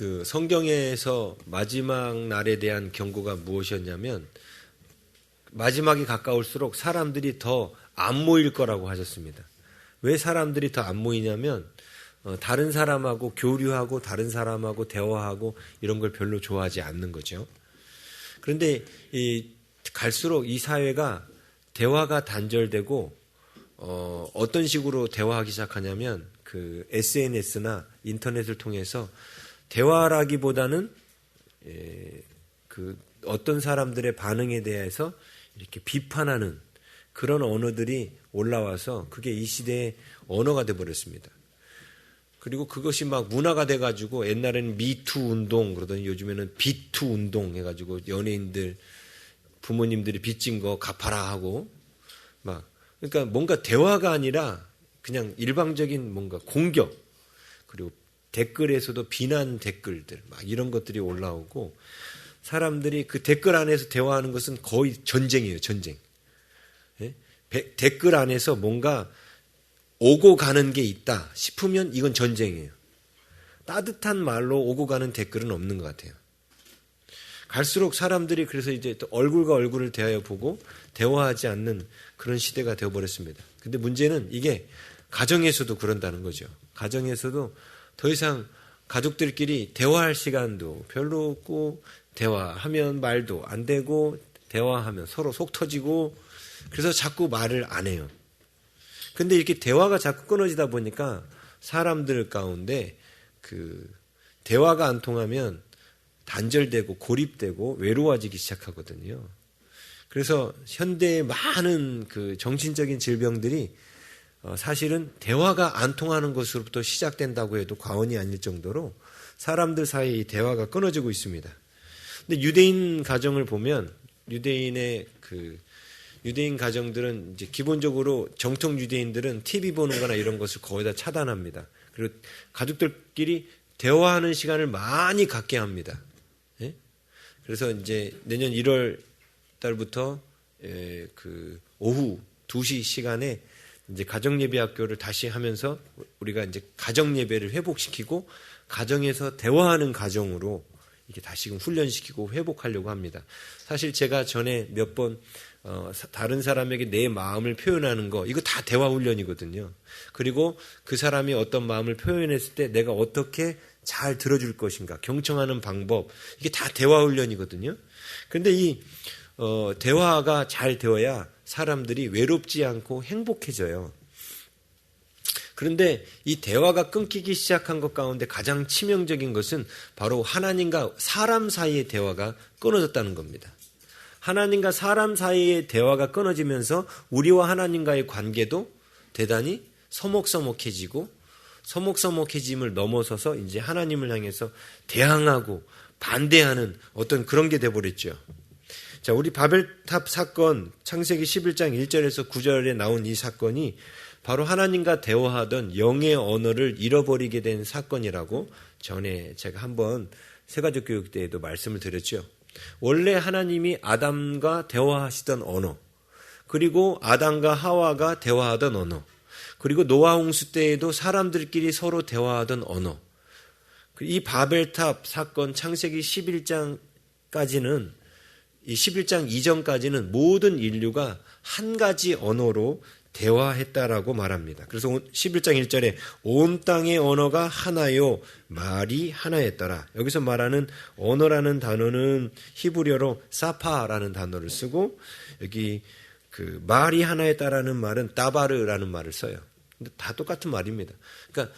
그 성경에서 마지막 날에 대한 경고가 무엇이었냐면 마지막이 가까울수록 사람들이 더 안 모일 거라고 하셨습니다. 왜 사람들이 더 안 모이냐면 다른 사람하고 교류하고 다른 사람하고 대화하고 이런 걸 별로 좋아하지 않는 거죠. 그런데 갈수록 이 사회가 대화가 단절되고 어떤 식으로 대화하기 시작하냐면 그 SNS나 인터넷을 통해서 대화라기보다는 그 어떤 사람들의 반응에 대해서 이렇게 비판하는 그런 언어들이 올라와서 그게 이 시대의 언어가 돼버렸습니다. 그리고 그것이 막 문화가 돼가지고 옛날에는 미투 운동 그러더니 요즘에는 비투 운동 해가지고 연예인들 부모님들이 빚진 거 갚아라 하고 막 그러니까 뭔가 대화가 아니라 그냥 일방적인 뭔가 공격 그리고 댓글에서도 비난 댓글들 막 이런 것들이 올라오고 사람들이 그 댓글 안에서 대화하는 것은 거의 전쟁이에요. 전쟁. 예? 댓글 안에서 뭔가 오고 가는 게 있다 싶으면 이건 전쟁이에요. 따뜻한 말로 오고 가는 댓글은 없는 것 같아요. 갈수록 사람들이 그래서 이제 또 얼굴과 얼굴을 대하여 보고 대화하지 않는 그런 시대가 되어버렸습니다. 근데 문제는 이게 가정에서도 그런다는 거죠. 가정에서도 더 이상 가족들끼리 대화할 시간도 별로 없고 대화하면 말도 안 되고 대화하면 서로 속 터지고 그래서 자꾸 말을 안 해요. 근데 이렇게 대화가 자꾸 끊어지다 보니까 사람들 가운데 그 대화가 안 통하면 단절되고 고립되고 외로워지기 시작하거든요. 그래서 현대의 많은 그 정신적인 질병들이 사실은 대화가 안 통하는 것으로부터 시작된다고 해도 과언이 아닐 정도로 사람들 사이에 이 대화가 끊어지고 있습니다. 근데 유대인 가정을 보면 유대인 가정들은 이제 기본적으로 정통 유대인들은 TV 보는 거나 이런 것을 거의 다 차단합니다. 그리고 가족들끼리 대화하는 시간을 많이 갖게 합니다. 예? 그래서 이제 내년 1월 달부터 그 오후 2시 시간에 이제 가정예배학교를 다시 하면서 우리가 이제 가정예배를 회복시키고 가정에서 대화하는 가정으로 이렇게 다시금 훈련시키고 회복하려고 합니다. 사실 제가 전에 몇 번 다른 사람에게 내 마음을 표현하는 거 이거 다 대화 훈련이거든요. 그리고 그 사람이 어떤 마음을 표현했을 때 내가 어떻게 잘 들어줄 것인가 경청하는 방법 이게 다 대화 훈련이거든요. 그런데 이 대화가 잘 되어야 사람들이 외롭지 않고 행복해져요. 그런데 이 대화가 끊기기 시작한 것 가운데 가장 치명적인 것은 바로 하나님과 사람 사이의 대화가 끊어졌다는 겁니다. 하나님과 사람 사이의 대화가 끊어지면서 우리와 하나님과의 관계도 대단히 서먹서먹해지고 서먹서먹해짐을 넘어서서 이제 하나님을 향해서 대항하고 반대하는 어떤 그런 게 돼버렸죠. 자, 우리 바벨탑 사건 창세기 11장 1절에서 9절에 나온 이 사건이 바로 하나님과 대화하던 영의 언어를 잃어버리게 된 사건이라고 전에 제가 한번 새가족 교육 때에도 말씀을 드렸죠. 원래 하나님이 아담과 대화하시던 언어, 그리고 아담과 하와가 대화하던 언어, 그리고 노아 홍수 때에도 사람들끼리 서로 대화하던 언어, 이 바벨탑 사건 창세기 11장까지는 이 11장 이전까지는 모든 인류가 한 가지 언어로 대화했다라고 말합니다. 그래서 11장 1절에 온 땅의 언어가 하나요 말이 하나였더라. 여기서 말하는 언어라는 단어는 히브리어로 사파라는 단어를 쓰고 여기 그 말이 하나였다라는 말은 따바르라는 말을 써요. 근데 다 똑같은 말입니다. 그러니까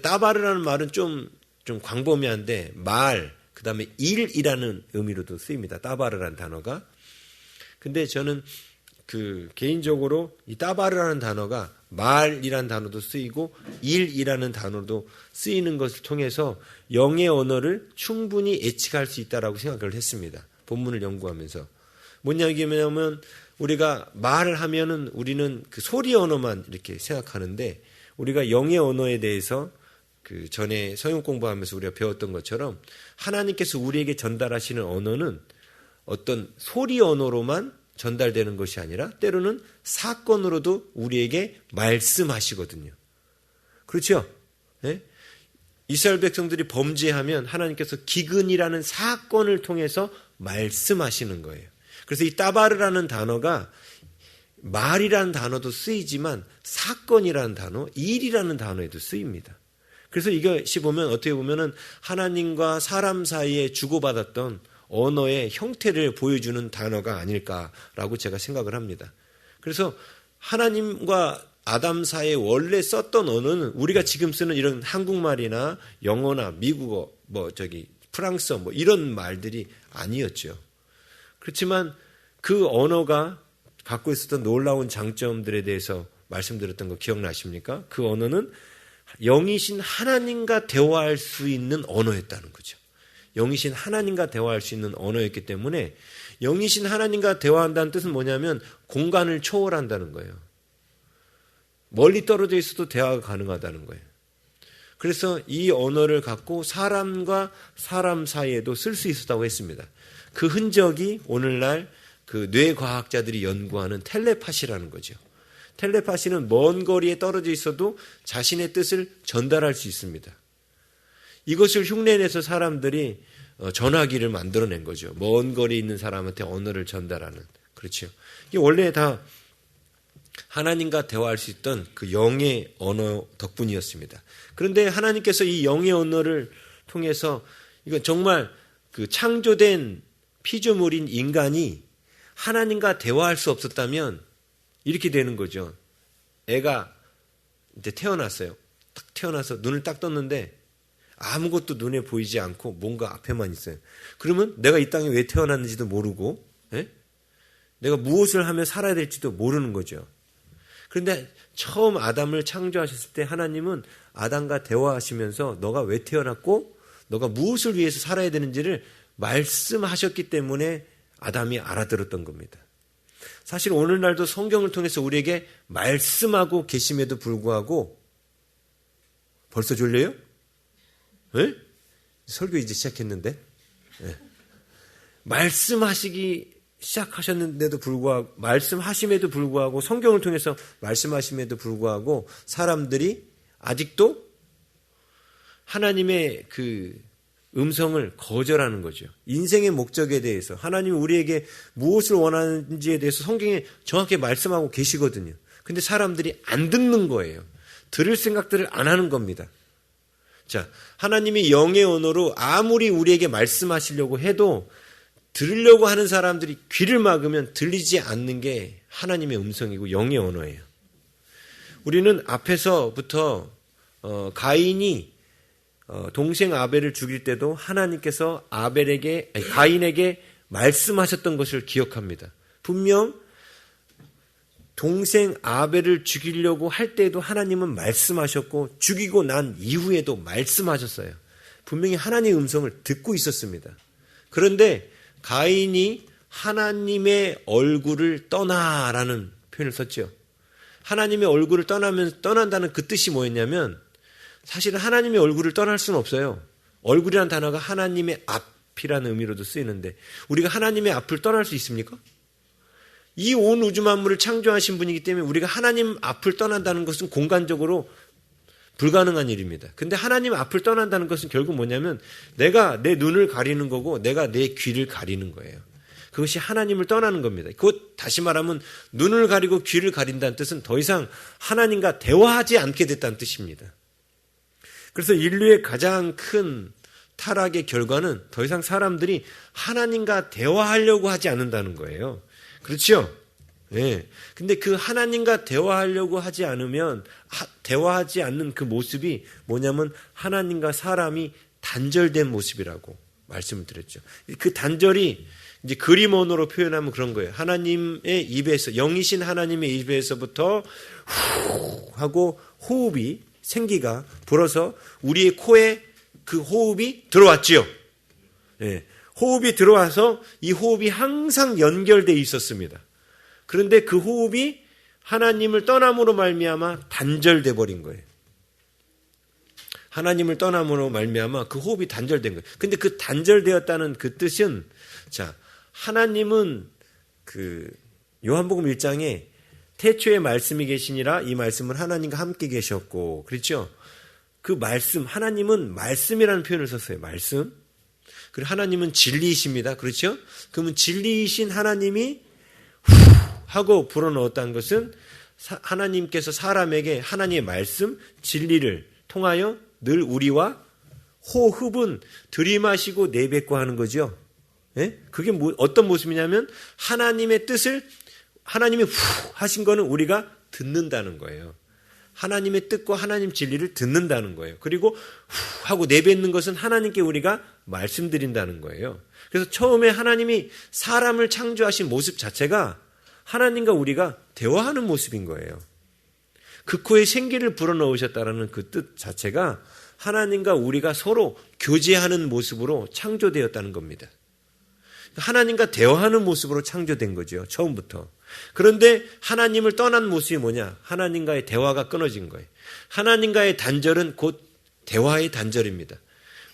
따바르라는 말은 좀 광범위한데 말 그다음에 일이라는 의미로도 쓰입니다. 따바르라는 단어가. 근데 저는 개인적으로 이 따바르라는 단어가 말이라는 단어도 쓰이고 일이라는 단어도 쓰이는 것을 통해서 영의 언어를 충분히 예측할 수 있다라고 생각을 했습니다. 본문을 연구하면서. 뭐냐면 우리가 말을 하면은 우리는 그 소리 언어만 이렇게 생각하는데 우리가 영의 언어에 대해서 그 전에 성경 공부하면서 우리가 배웠던 것처럼 하나님께서 우리에게 전달하시는 언어는 어떤 소리 언어로만 전달되는 것이 아니라 때로는 사건으로도 우리에게 말씀하시거든요. 그렇죠? 네? 이스라엘 백성들이 범죄하면 하나님께서 기근이라는 사건을 통해서 말씀하시는 거예요. 그래서 이 따바르라는 단어가 말이라는 단어도 쓰이지만 사건이라는 단어, 일이라는 단어에도 쓰입니다. 그래서 이것이 보면 어떻게 보면은 하나님과 사람 사이에 주고받았던 언어의 형태를 보여주는 단어가 아닐까라고 제가 생각을 합니다. 그래서 하나님과 아담 사이에 원래 썼던 언어는 우리가 지금 쓰는 이런 한국말이나 영어나 미국어, 프랑스어 이런 말들이 아니었죠. 그렇지만 그 언어가 갖고 있었던 놀라운 장점들에 대해서 말씀드렸던 거 기억나십니까? 그 언어는 영이신 하나님과 대화할 수 있는 언어였다는 거죠. 영이신 하나님과 대화할 수 있는 언어였기 때문에 영이신 하나님과 대화한다는 뜻은 뭐냐면 공간을 초월한다는 거예요. 멀리 떨어져 있어도 대화가 가능하다는 거예요. 그래서 이 언어를 갖고 사람과 사람 사이에도 쓸 수 있었다고 했습니다. 그 흔적이 오늘날 그 뇌과학자들이 연구하는 텔레파시라는 거죠. 텔레파시는 먼 거리에 떨어져 있어도 자신의 뜻을 전달할 수 있습니다. 이것을 흉내내서 사람들이 전화기를 만들어낸 거죠. 먼 거리에 있는 사람한테 언어를 전달하는. 그렇죠. 이게 원래 다 하나님과 대화할 수 있던 그 영의 언어 덕분이었습니다. 그런데 하나님께서 이 영의 언어를 통해서 이건 정말 그 창조된 피조물인 인간이 하나님과 대화할 수 없었다면 이렇게 되는 거죠. 애가 이제 태어났어요. 딱 태어나서 눈을 딱 떴는데 아무것도 눈에 보이지 않고 뭔가 앞에만 있어요. 그러면 내가 이 땅에 왜 태어났는지도 모르고 내가 무엇을 하며 살아야 될지도 모르는 거죠. 그런데 처음 아담을 창조하셨을 때 하나님은 아담과 대화하시면서 너가 왜 태어났고 너가 무엇을 위해서 살아야 되는지를 말씀하셨기 때문에 아담이 알아들었던 겁니다. 사실 오늘날도 성경을 통해서 우리에게 말씀하고 계심에도 불구하고 벌써 졸려요? 네? 설교 이제 시작했는데 네. 말씀하시기 시작하셨는데도 불구하고 말씀하심에도 불구하고 성경을 통해서 말씀하심에도 불구하고 사람들이 아직도 하나님의 그 음성을 거절하는 거죠. 인생의 목적에 대해서 하나님이 우리에게 무엇을 원하는지에 대해서 성경에 정확히 말씀하고 계시거든요. 근데 사람들이 안 듣는 거예요. 들을 생각들을 안 하는 겁니다. 자, 하나님이 영의 언어로 아무리 우리에게 말씀하시려고 해도 들으려고 하는 사람들이 귀를 막으면 들리지 않는 게 하나님의 음성이고 영의 언어예요. 우리는 앞에서부터 가인이 동생 아벨을 죽일 때도 하나님께서 가인에게 말씀하셨던 것을 기억합니다. 분명 동생 아벨을 죽이려고 할 때도 하나님은 말씀하셨고 죽이고 난 이후에도 말씀하셨어요. 분명히 하나님의 음성을 듣고 있었습니다. 그런데 가인이 하나님의 얼굴을 떠나라는 표현을 썼죠. 하나님의 얼굴을 떠난다는 그 뜻이 뭐였냐면 사실은 하나님의 얼굴을 떠날 수는 없어요. 얼굴이라는 단어가 하나님의 앞이라는 의미로도 쓰이는데 우리가 하나님의 앞을 떠날 수 있습니까? 이 온 우주 만물을 창조하신 분이기 때문에 우리가 하나님 앞을 떠난다는 것은 공간적으로 불가능한 일입니다. 근데 하나님 앞을 떠난다는 것은 결국 뭐냐면 내가 내 눈을 가리는 거고 내가 내 귀를 가리는 거예요. 그것이 하나님을 떠나는 겁니다. 그것 다시 말하면 눈을 가리고 귀를 가린다는 뜻은 더 이상 하나님과 대화하지 않게 됐다는 뜻입니다. 그래서 인류의 가장 큰 타락의 결과는 더 이상 사람들이 하나님과 대화하려고 하지 않는다는 거예요. 그렇죠? 네. 근데 그 하나님과 대화하려고 하지 않으면 대화하지 않는 그 모습이 뭐냐면 하나님과 사람이 단절된 모습이라고 말씀을 드렸죠. 그 단절이 이제 그림 언어로 표현하면 그런 거예요. 하나님의 입에서 영이신 하나님의 입에서부터 후 하고 호흡이 생기가 불어서 우리의 코에 그 호흡이 들어왔지요. 네. 호흡이 들어와서 이 호흡이 항상 연결되어 있었습니다. 그런데 그 호흡이 하나님을 떠남으로 말미암아 단절돼 버린 거예요. 하나님을 떠남으로 말미암아 그 호흡이 단절된 거예요. 근데 그 단절되었다는 그 뜻은 자, 하나님은 그 요한복음 1장에 태초에 말씀이 계시니라 이 말씀은 하나님과 함께 계셨고 그렇죠? 그 말씀, 하나님은 말씀이라는 표현을 썼어요. 말씀. 그리고 하나님은 진리이십니다. 그렇죠? 그러면 진리이신 하나님이 후 하고 불어넣었다는 것은 하나님께서 사람에게 하나님의 말씀, 진리를 통하여 늘 우리와 호흡은 들이마시고 내뱉고 하는 거죠. 예? 그게 어떤 모습이냐면 하나님의 뜻을 하나님이 후 하신 거는 우리가 듣는다는 거예요. 하나님의 뜻과 하나님 진리를 듣는다는 거예요. 그리고 후 하고 내뱉는 것은 하나님께 우리가 말씀드린다는 거예요. 그래서 처음에 하나님이 사람을 창조하신 모습 자체가 하나님과 우리가 대화하는 모습인 거예요. 그 코에 생기를 불어넣으셨다라는 그 뜻 자체가 하나님과 우리가 서로 교제하는 모습으로 창조되었다는 겁니다. 하나님과 대화하는 모습으로 창조된 거죠. 처음부터. 그런데 하나님을 떠난 모습이 뭐냐? 하나님과의 대화가 끊어진 거예요. 하나님과의 단절은 곧 대화의 단절입니다.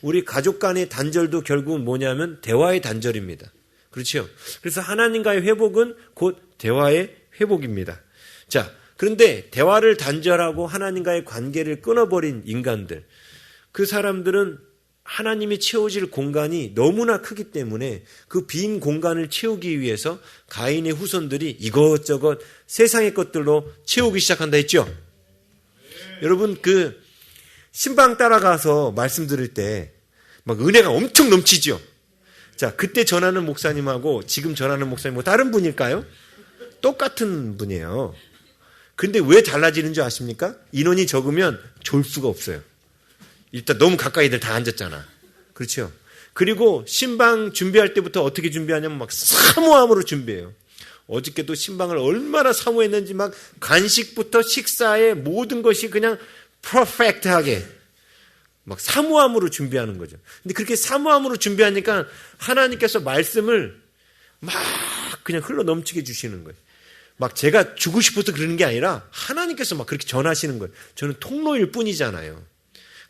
우리 가족 간의 단절도 결국은 뭐냐면 대화의 단절입니다. 그렇죠? 그래서 하나님과의 회복은 곧 대화의 회복입니다. 자, 그런데 대화를 단절하고 하나님과의 관계를 끊어버린 인간들, 그 사람들은 하나님이 채워질 공간이 너무나 크기 때문에 그 빈 공간을 채우기 위해서 가인의 후손들이 이것저것 세상의 것들로 채우기 시작한다 했죠. 여러분 그 신방 따라가서 말씀 들을 때 막 은혜가 엄청 넘치죠. 자, 그때 전하는 목사님하고 지금 전하는 목사님하고 다른 분일까요? 똑같은 분이에요. 근데 왜 달라지는 줄 아십니까? 인원이 적으면 졸 수가 없어요. 일단 너무 가까이들 다 앉았잖아. 그렇죠? 그리고 신방 준비할 때부터 어떻게 준비하냐면 막 사모함으로 준비해요. 어저께도 신방을 얼마나 사모했는지 막 간식부터 식사에 모든 것이 그냥 퍼펙트하게 막 사모함으로 준비하는 거죠. 근데 그렇게 사모함으로 준비하니까 하나님께서 말씀을 막 그냥 흘러 넘치게 주시는 거예요. 막 제가 주고 싶어서 그러는 게 아니라 하나님께서 막 그렇게 전하시는 거예요. 저는 통로일 뿐이잖아요.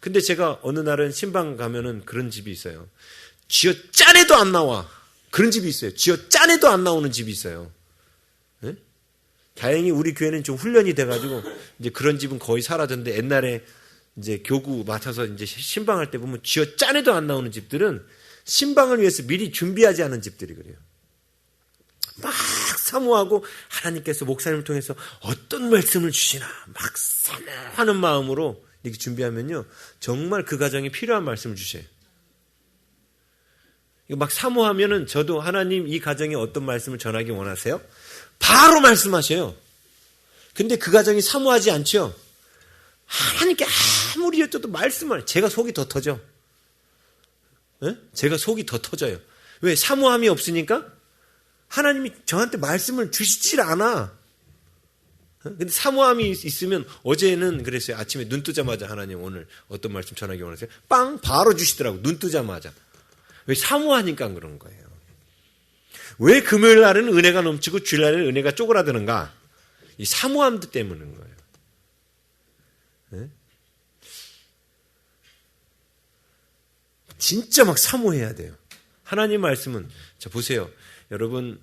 근데 제가 어느 날은 신방 가면은 그런 집이 있어요. 쥐어 짠해도 안 나와. 그런 집이 있어요. 쥐어 짠해도 안 나오는 집이 있어요. 네? 다행히 우리 교회는 좀 훈련이 돼가지고 이제 그런 집은 거의 사라졌는데 옛날에 이제 교구 맡아서 이제 신방할 때 보면 쥐어 짠해도 안 나오는 집들은 신방을 위해서 미리 준비하지 않은 집들이 그래요. 막 사모하고 하나님께서 목사님을 통해서 어떤 말씀을 주시나 막 사모하는 마음으로 이렇게 준비하면요 정말 그 가정에 필요한 말씀을 주셔요. 이거 막 사모하면은 저도 하나님 이 가정에 어떤 말씀을 전하기 원하세요? 바로 말씀하셔요. 근데 그 가정이 사모하지 않죠. 하나님께 아무리 여쭤도 말씀을 제가 속이 더 터져. 네? 제가 속이 더 터져요. 왜? 사모함이 없으니까 하나님이 저한테 말씀을 주시질 않아. 근데 사모함이 있으면 어제는 그랬어요. 아침에 눈 뜨자마자 하나님 오늘 어떤 말씀 전하기 원하세요? 빵 바로 주시더라고. 눈 뜨자마자. 왜? 사모하니까 그런 거예요. 왜 금요일 날은 은혜가 넘치고 주일 날은 은혜가 쪼그라드는가? 이 사모함 때문인 거예요. 네? 진짜 막 사모해야 돼요. 하나님 말씀은 자 보세요. 여러분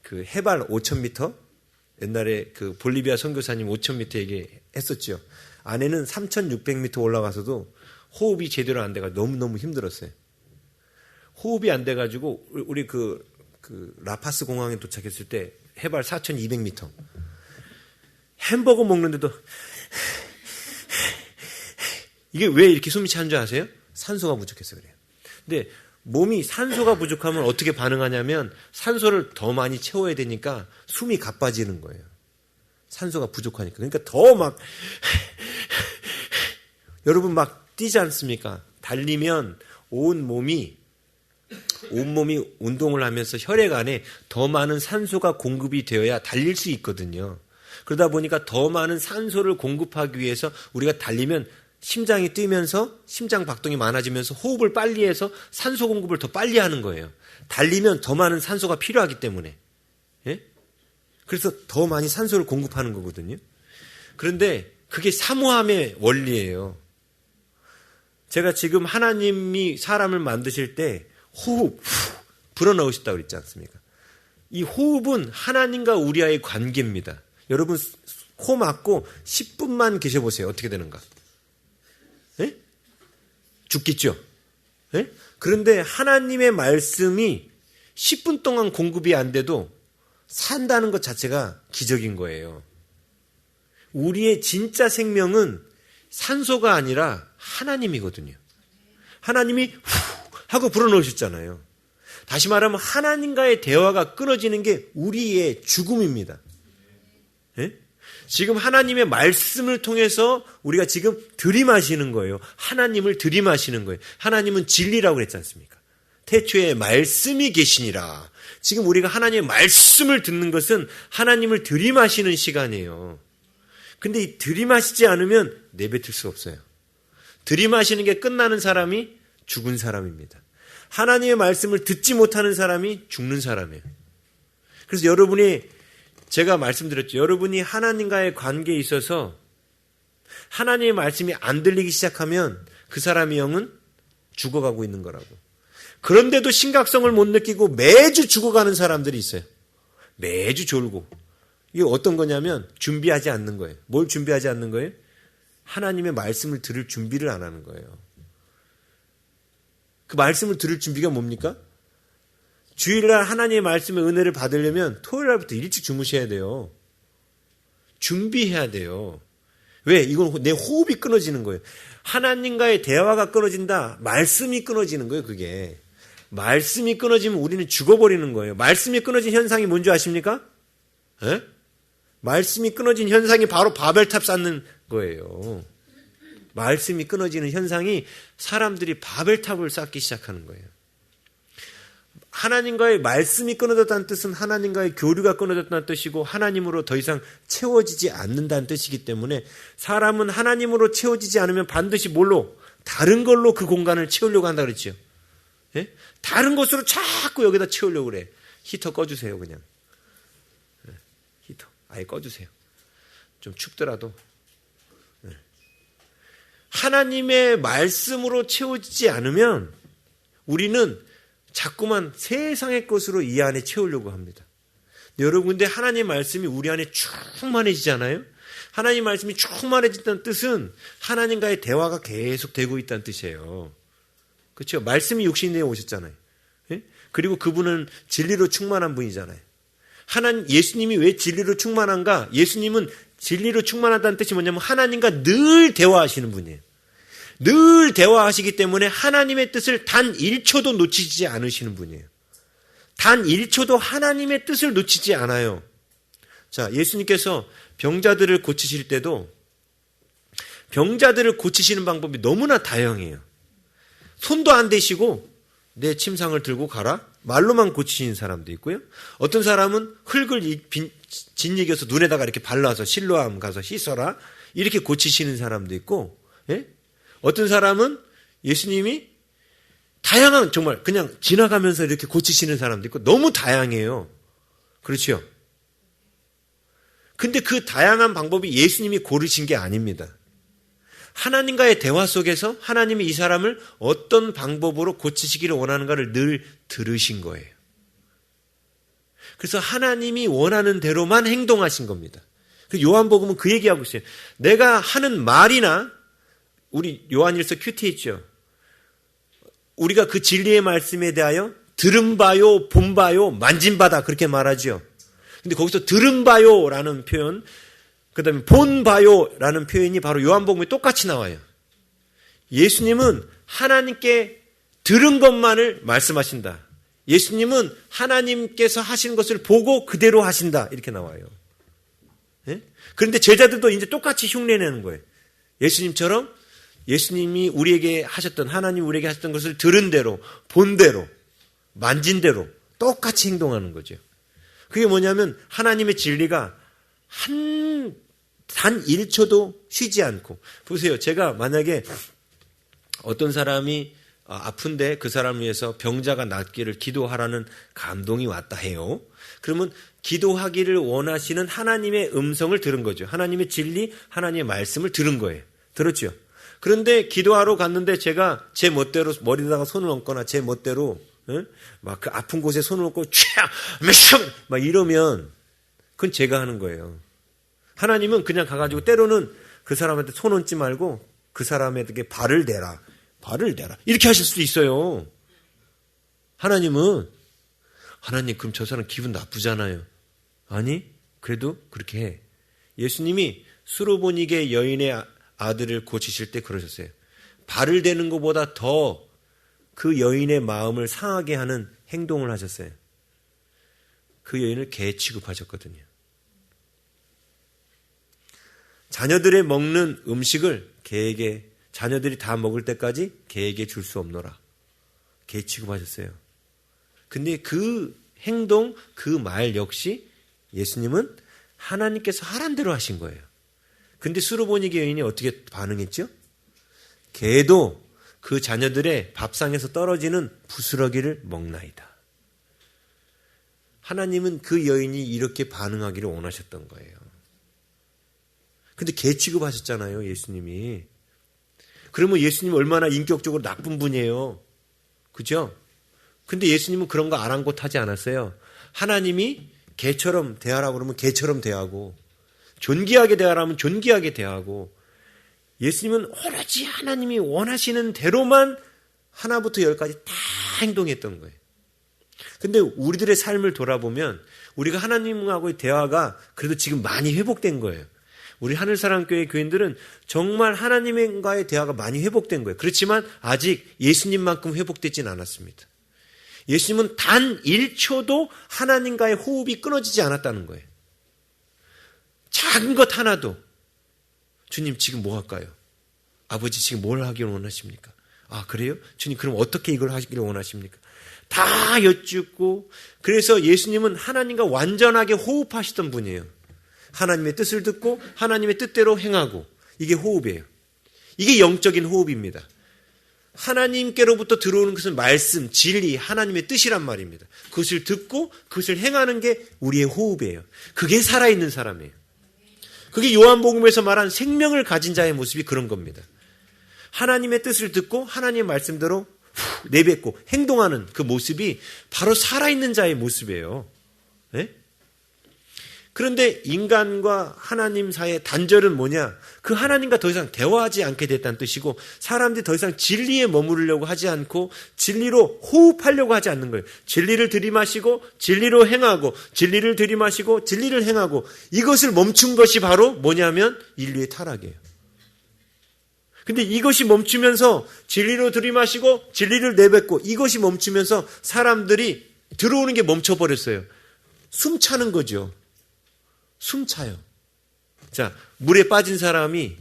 그 해발 5,000m 옛날에 그 볼리비아 선교사님 5,000m 얘기했었죠. 안에는 3,600m 올라가서도 호흡이 제대로 안 돼가 너무너무 힘들었어요. 호흡이 안 돼가지고 우리 그 라파스 공항에 도착했을 때 해발 4,200m 햄버거 먹는데도 이게 왜 이렇게 숨이 찬 줄 아세요? 산소가 부족해서 그래요. 근데 몸이 산소가 부족하면 어떻게 반응하냐면 산소를 더 많이 채워야 되니까 숨이 가빠지는 거예요. 산소가 부족하니까. 그러니까 더 막 여러분 막 뛰지 않습니까? 달리면 온 몸이 운동을 하면서 혈액 안에 더 많은 산소가 공급이 되어야 달릴 수 있거든요. 그러다 보니까 더 많은 산소를 공급하기 위해서 우리가 달리면 심장이 뛰면서 심장 박동이 많아지면서 호흡을 빨리 해서 산소 공급을 더 빨리 하는 거예요. 달리면 더 많은 산소가 필요하기 때문에. 예? 그래서 더 많이 산소를 공급하는 거거든요. 그런데 그게 사모함의 원리예요. 제가 지금 하나님이 사람을 만드실 때 호흡 불어넣으셨다고 그랬지 않습니까? 이 호흡은 하나님과 우리와의 관계입니다. 여러분 코 막고 10분만 계셔보세요. 어떻게 되는가? 죽겠죠. 예? 그런데 하나님의 말씀이 10분 동안 공급이 안 돼도 산다는 것 자체가 기적인 거예요. 우리의 진짜 생명은 산소가 아니라 하나님이거든요. 하나님이 후 하고 불어넣으셨잖아요. 다시 말하면 하나님과의 대화가 끊어지는 게 우리의 죽음입니다. 예? 지금 하나님의 말씀을 통해서 우리가 지금 들이마시는 거예요. 하나님을 들이마시는 거예요. 하나님은 진리라고 그랬지 않습니까? 태초에 말씀이 계시니라. 지금 우리가 하나님의 말씀을 듣는 것은 하나님을 들이마시는 시간이에요. 근데 이 들이마시지 않으면 내뱉을 수 없어요. 들이마시는 게 끝나는 사람이 죽은 사람입니다. 하나님의 말씀을 듣지 못하는 사람이 죽는 사람이에요. 그래서 여러분이 제가 말씀드렸죠. 여러분이 하나님과의 관계에 있어서 하나님의 말씀이 안 들리기 시작하면 그 사람의 영은 죽어가고 있는 거라고. 그런데도 심각성을 못 느끼고 매주 죽어가는 사람들이 있어요. 매주 졸고. 이게 어떤 거냐면 준비하지 않는 거예요. 뭘 준비하지 않는 거예요? 하나님의 말씀을 들을 준비를 안 하는 거예요. 그 말씀을 들을 준비가 뭡니까? 주일날 하나님의 말씀의 은혜를 받으려면 토요일날부터 일찍 주무셔야 돼요. 준비해야 돼요. 왜? 이건 내 호흡이 끊어지는 거예요. 하나님과의 대화가 끊어진다. 말씀이 끊어지는 거예요. 그게. 말씀이 끊어지면 우리는 죽어버리는 거예요. 말씀이 끊어진 현상이 뭔지 아십니까? 에? 말씀이 끊어진 현상이 바로 바벨탑 쌓는 거예요. 말씀이 끊어지는 현상이 사람들이 바벨탑을 쌓기 시작하는 거예요. 하나님과의 말씀이 끊어졌다는 뜻은 하나님과의 교류가 끊어졌다는 뜻이고 하나님으로 더 이상 채워지지 않는다는 뜻이기 때문에 사람은 하나님으로 채워지지 않으면 반드시 뭘로? 다른 걸로 그 공간을 채우려고 한다 그랬죠. 예? 다른 것으로 자꾸 여기다 채우려고 그래. 히터 꺼주세요 그냥. 히터 아예 꺼주세요. 좀 춥더라도. 하나님의 말씀으로 채워지지 않으면 우리는 자꾸만 세상의 것으로 이 안에 채우려고 합니다. 여러분, 근데 하나님의 말씀이 우리 안에 충만해지잖아요? 하나님의 말씀이 충만해진다는 뜻은 하나님과의 대화가 계속 되고 있다는 뜻이에요. 그렇죠? 말씀이 육신에 오셨잖아요. 예? 그리고 그분은 진리로 충만한 분이잖아요. 예수님이 왜 진리로 충만한가? 예수님은 진리로 충만하다는 뜻이 뭐냐면 하나님과 늘 대화하시는 분이에요. 늘 대화하시기 때문에 하나님의 뜻을 단 1초도 놓치지 않으시는 분이에요. 단 1초도 하나님의 뜻을 놓치지 않아요. 자, 예수님께서 병자들을 고치실 때도 병자들을 고치시는 방법이 너무나 다양해요. 손도 안 대시고 내 침상을 들고 가라? 말로만 고치시는 사람도 있고요. 어떤 사람은 흙을 짓이겨서 눈에다가 이렇게 발라서 실로암 가서 씻어라? 이렇게 고치시는 사람도 있고, 예? 어떤 사람은 예수님이 다양한 정말 그냥 지나가면서 이렇게 고치시는 사람도 있고 너무 다양해요. 그렇죠? 근데 그 다양한 방법이 예수님이 고르신 게 아닙니다. 하나님과의 대화 속에서 하나님이 이 사람을 어떤 방법으로 고치시기를 원하는가를 늘 들으신 거예요. 그래서 하나님이 원하는 대로만 행동하신 겁니다. 요한복음은 그 얘기하고 있어요. 내가 하는 말이나 우리 요한일서 큐티 있죠. 우리가 그 진리의 말씀에 대하여 들은 바요, 본 바요, 만진 바다 그렇게 말하죠. 근데 거기서 들은 바요라는 표현, 그 다음에 본 바요라는 표현이 바로 요한복음에 똑같이 나와요. 예수님은 하나님께 들은 것만을 말씀하신다. 예수님은 하나님께서 하신 것을 보고 그대로 하신다. 이렇게 나와요. 예? 그런데 제자들도 이제 똑같이 흉내내는 거예요. 예수님처럼 예수님이 우리에게 하셨던, 하나님 우리에게 하셨던 것을 들은 대로, 본 대로, 만진 대로 똑같이 행동하는 거죠. 그게 뭐냐면 하나님의 진리가 단 1초도 쉬지 않고. 보세요. 제가 만약에 어떤 사람이 아픈데 그 사람을 위해서 병자가 낫기를 기도하라는 감동이 왔다 해요. 그러면 기도하기를 원하시는 하나님의 음성을 들은 거죠. 하나님의 진리, 하나님의 말씀을 들은 거예요. 들었죠? 그런데 기도하러 갔는데 제가 제 멋대로 머리에다가 손을 얹거나 제 멋대로 막 그 아픈 곳에 손을 얹고 막 이러면 그건 제가 하는 거예요. 하나님은 그냥 가가지고 때로는 그 사람한테 손 얹지 말고 그 사람에게 발을 대라. 발을 내라. 이렇게 하실 수도 있어요. 하나님은 하나님 그럼 저 사람 기분 나쁘잖아요. 아니 그래도 그렇게 해. 예수님이 수로보니게 여인의 아들을 고치실 때 그러셨어요. 발을 대는 것보다 더 그 여인의 마음을 상하게 하는 행동을 하셨어요. 그 여인을 개 취급하셨거든요. 자녀들의 먹는 음식을 개에게, 자녀들이 다 먹을 때까지 개에게 줄 수 없노라. 개 취급하셨어요. 근데 그 행동, 그 말 역시 예수님은 하나님께서 하란 대로 하신 거예요. 근데 수로보니게 여인이 어떻게 반응했죠? 개도 그 자녀들의 밥상에서 떨어지는 부스러기를 먹나이다. 하나님은 그 여인이 이렇게 반응하기를 원하셨던 거예요. 근데 개 취급하셨잖아요, 예수님이. 그러면 예수님 얼마나 인격적으로 나쁜 분이에요. 그죠? 근데 예수님은 그런 거 아랑곳하지 않았어요. 하나님이 개처럼 대하라고 그러면 개처럼 대하고, 존귀하게 대하라면 존귀하게 대하고, 예수님은 오로지 하나님이 원하시는 대로만 하나부터 열까지 다 행동했던 거예요. 근데 우리들의 삶을 돌아보면 우리가 하나님하고의 대화가 그래도 지금 많이 회복된 거예요. 우리 하늘사랑교회 교인들은 정말 하나님과의 대화가 많이 회복된 거예요. 그렇지만 아직 예수님만큼 회복되진 않았습니다. 예수님은 단 1초도 하나님과의 호흡이 끊어지지 않았다는 거예요. 작은 것 하나도 주님 지금 뭐 할까요? 아버지 지금 뭘 하기를 원하십니까? 아 그래요? 주님 그럼 어떻게 이걸 하시기를 원하십니까? 다 여쭙고, 그래서 예수님은 하나님과 완전하게 호흡하시던 분이에요. 하나님의 뜻을 듣고 하나님의 뜻대로 행하고, 이게 호흡이에요. 이게 영적인 호흡입니다. 하나님께로부터 들어오는 것은 말씀, 진리, 하나님의 뜻이란 말입니다. 그것을 듣고 그것을 행하는 게 우리의 호흡이에요. 그게 살아있는 사람이에요. 그게 요한복음에서 말한 생명을 가진 자의 모습이 그런 겁니다. 하나님의 뜻을 듣고 하나님의 말씀대로 내뱉고 행동하는 그 모습이 바로 살아있는 자의 모습이에요. 네? 그런데 인간과 하나님 사이의 단절은 뭐냐? 그 하나님과 더 이상 대화하지 않게 됐다는 뜻이고, 사람들이 더 이상 진리에 머무르려고 하지 않고 진리로 호흡하려고 하지 않는 거예요. 진리를 들이마시고 진리로 행하고, 진리를 들이마시고 진리를 행하고, 이것을 멈춘 것이 바로 뭐냐면 인류의 타락이에요. 근데 이것이 멈추면서 진리로 들이마시고 진리를 내뱉고, 이것이 멈추면서 사람들이 들어오는 게 멈춰버렸어요. 숨 차는 거죠. 숨 차요. 자, 물에 빠진 사람이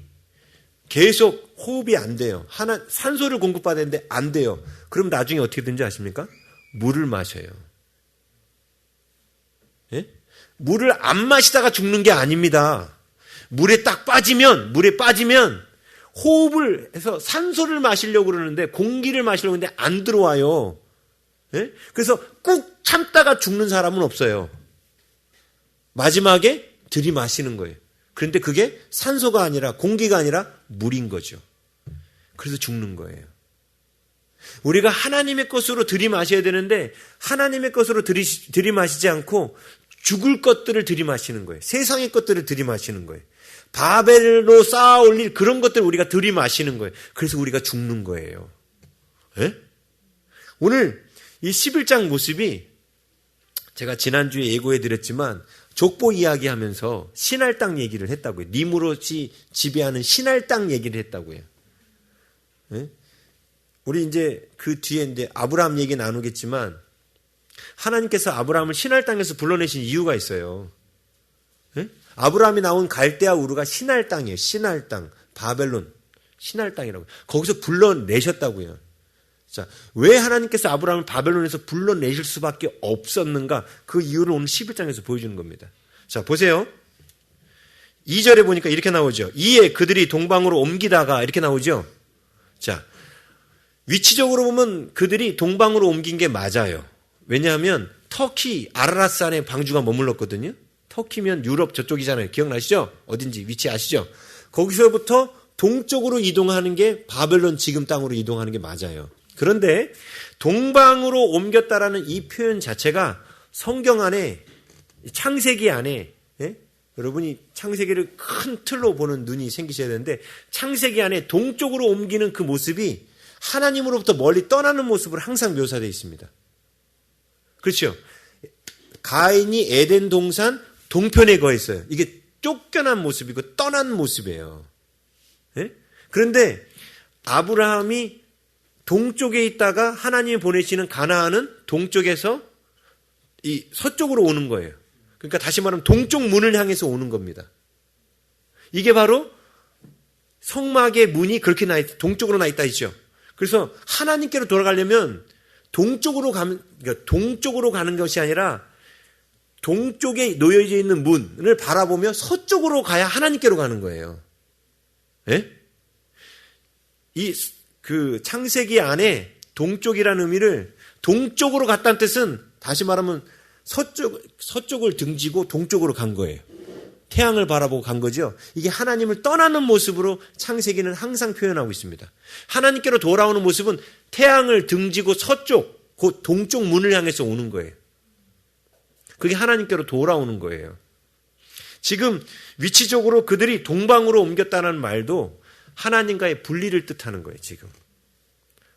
계속 호흡이 안 돼요. 산소를 공급받아야 되는데 안 돼요. 그럼 나중에 어떻게 되는지 아십니까? 물을 마셔요. 예? 물을 안 마시다가 죽는 게 아닙니다. 물에 빠지면 호흡을 해서 산소를 마시려고 그러는데, 공기를 마시려고 하는데 안 들어와요. 예? 그래서 꾹 참다가 죽는 사람은 없어요. 마지막에 들이마시는 거예요. 그런데 그게 산소가 아니라, 공기가 아니라 물인 거죠. 그래서 죽는 거예요. 우리가 하나님의 것으로 들이마셔야 되는데 하나님의 것으로 들이마시지 않고 죽을 것들을 들이마시는 거예요. 세상의 것들을 들이마시는 거예요. 바벨로 쌓아 올릴 그런 것들을 우리가 들이마시는 거예요. 그래서 우리가 죽는 거예요. 에? 오늘 이 11장 모습이, 제가 지난주에 예고해 드렸지만 족보 이야기하면서 신할 땅 얘기를 했다고요. 니무롯이 지배하는 신할 땅 얘기를 했다고요. 네? 우리 이제 그 뒤에 이제 아브라함 얘기 나누겠지만, 하나님께서 아브라함을 신할 땅에서 불러내신 이유가 있어요. 네? 아브라함이 나온 갈대아 우르가 신할 땅이에요. 신할 땅, 바벨론, 신할 땅이라고. 거기서 불러내셨다고요. 자, 왜 하나님께서 아브라함을 바벨론에서 불러내실 수밖에 없었는가? 그 이유를 오늘 11장에서 보여주는 겁니다. 자, 보세요. 2절에 보니까 이렇게 나오죠. 이에 그들이 동방으로 옮기다가, 이렇게 나오죠. 자, 위치적으로 보면 그들이 동방으로 옮긴 게 맞아요. 왜냐하면 터키 아라랏산에 방주가 머물렀거든요. 터키면 유럽 저쪽이잖아요. 기억나시죠? 어딘지 위치 아시죠? 거기서부터 동쪽으로 이동하는 게 바벨론 지금 땅으로 이동하는 게 맞아요. 그런데 동방으로 옮겼다라는 이 표현 자체가 성경 안에, 창세기 안에, 예? 여러분이 창세기를 큰 틀로 보는 눈이 생기셔야 되는데, 창세기 안에 동쪽으로 옮기는 그 모습이 하나님으로부터 멀리 떠나는 모습으로 항상 묘사되어 있습니다. 그렇죠? 가인이 에덴 동산 동편에 거했어요. 이게 쫓겨난 모습이고 떠난 모습이에요. 예? 그런데 아브라함이 동쪽에 있다가 하나님이 보내시는 가나안은 동쪽에서 이 서쪽으로 오는 거예요. 그러니까 다시 말하면 동쪽 문을 향해서 오는 겁니다. 이게 바로 성막의 문이 그렇게 동쪽으로 나 있다 했죠. 그래서 하나님께로 돌아가려면 동쪽으로 가는 것이 아니라 동쪽에 놓여져 있는 문을 바라보며 서쪽으로 가야 하나님께로 가는 거예요. 예? 그 창세기 안에 동쪽이라는 의미를 동쪽으로 갔다는 뜻은 다시 말하면 서쪽을 등지고 동쪽으로 간 거예요. 태양을 바라보고 간 거죠. 이게 하나님을 떠나는 모습으로 창세기는 항상 표현하고 있습니다. 하나님께로 돌아오는 모습은 태양을 등지고 서쪽, 곧 동쪽 문을 향해서 오는 거예요. 그게 하나님께로 돌아오는 거예요. 지금 위치적으로 그들이 동방으로 옮겼다는 말도 하나님과의 분리를 뜻하는 거예요. 지금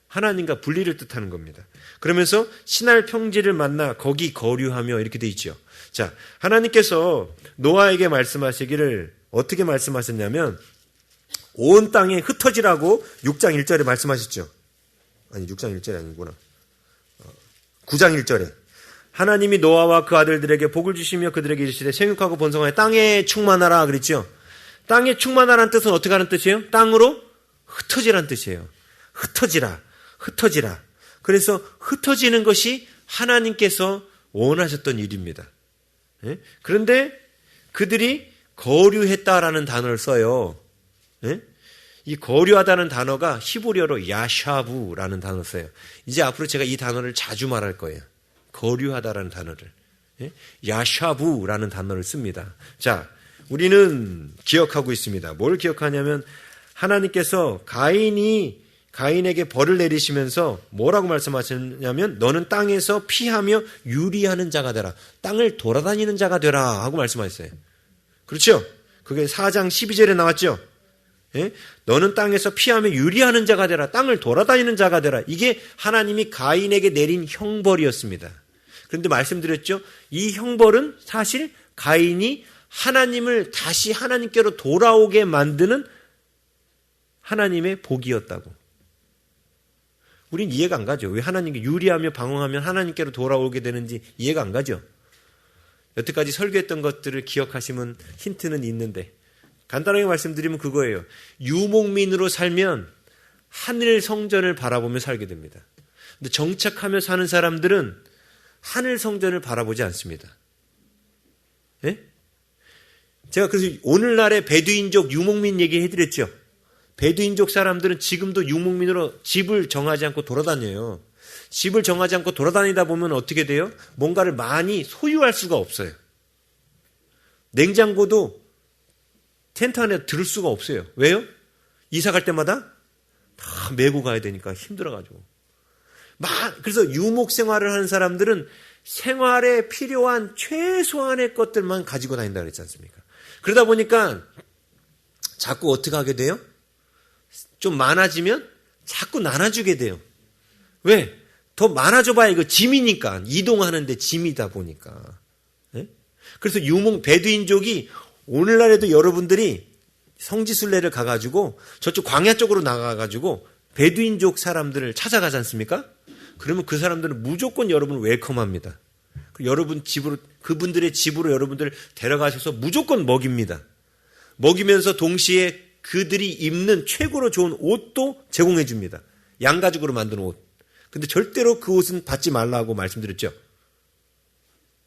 하나님과 분리를 뜻하는 겁니다. 그러면서 신할 평지를 만나 거기 거류하며 이렇게 돼 있죠. 자, 하나님께서 노아에게 말씀하시기를 어떻게 말씀하셨냐면 온 땅에 흩어지라고 6장 1절에 말씀하셨죠. 아니 6장 1절이 아니구나. 9장 1절에 하나님이 노아와 그 아들들에게 복을 주시며 그들에게 이르시되 생육하고 번성하여 땅에 충만하라 그랬죠. 땅에 충만하라는 뜻은 어떻게 하는 뜻이에요? 땅으로 흩어지라는 뜻이에요. 흩어지라. 그래서 흩어지는 것이 하나님께서 원하셨던 일입니다. 예? 그런데 그들이 거류했다라는 단어를 써요. 예? 이 거류하다는 단어가 히브리어로 야샤부라는 단어를 써요. 이제 앞으로 제가 이 단어를 자주 말할 거예요. 거류하다라는 단어를. 예? 야샤부라는 단어를 씁니다. 자, 우리는 기억하고 있습니다. 뭘 기억하냐면 하나님께서 가인에게 벌을 내리시면서 뭐라고 말씀하셨냐면 너는 땅에서 피하며 유리하는 자가 되라. 땅을 돌아다니는 자가 되라 하고 말씀하셨어요. 그렇죠? 그게 4장 12절에 나왔죠. 예? 너는 땅에서 피하며 유리하는 자가 되라. 땅을 돌아다니는 자가 되라. 이게 하나님이 가인에게 내린 형벌이었습니다. 그런데 말씀드렸죠. 이 형벌은 사실 가인이 하나님을 다시 하나님께로 돌아오게 만드는 하나님의 복이었다고. 우린 이해가 안 가죠. 왜 하나님께 유리하며 방황하면 하나님께로 돌아오게 되는지 이해가 안 가죠. 여태까지 설교했던 것들을 기억하시면 힌트는 있는데 간단하게 말씀드리면 그거예요. 유목민으로 살면 하늘 성전을 바라보며 살게 됩니다. 근데 정착하며 사는 사람들은 하늘 성전을 바라보지 않습니다. 예? 제가 그래서 오늘날의 베두인족 유목민 얘기해드렸죠. 베두인족 사람들은 지금도 유목민으로 집을 정하지 않고 돌아다녀요. 집을 정하지 않고 돌아다니다 보면 어떻게 돼요? 뭔가를 많이 소유할 수가 없어요. 냉장고도 텐트 안에 들을 수가 없어요. 왜요? 이사 갈 때마다 다 메고 가야 되니까 힘들어가지고. 그래서 유목 생활을 하는 사람들은 생활에 필요한 최소한의 것들만 가지고 다닌다 그랬지 않습니까? 그러다 보니까 자꾸 어떻게 하게 돼요? 좀 많아지면 자꾸 나눠주게 돼요. 왜? 더 많아져봐야 이거 짐이니까. 이동하는데 짐이다 보니까. 네? 그래서 베두인족이 오늘날에도 여러분들이 성지순례를 가가지고 저쪽 광야 쪽으로 나가가지고 베두인족 사람들을 찾아가지 않습니까? 그러면 그 사람들은 무조건 여러분을 웰컴합니다. 여러분 집으로, 그분들의 집으로 여러분들을 데려가셔서 무조건 먹입니다. 먹이면서 동시에 그들이 입는 최고로 좋은 옷도 제공해 줍니다. 양가죽으로 만든 옷. 근데 절대로 그 옷은 받지 말라고 말씀드렸죠.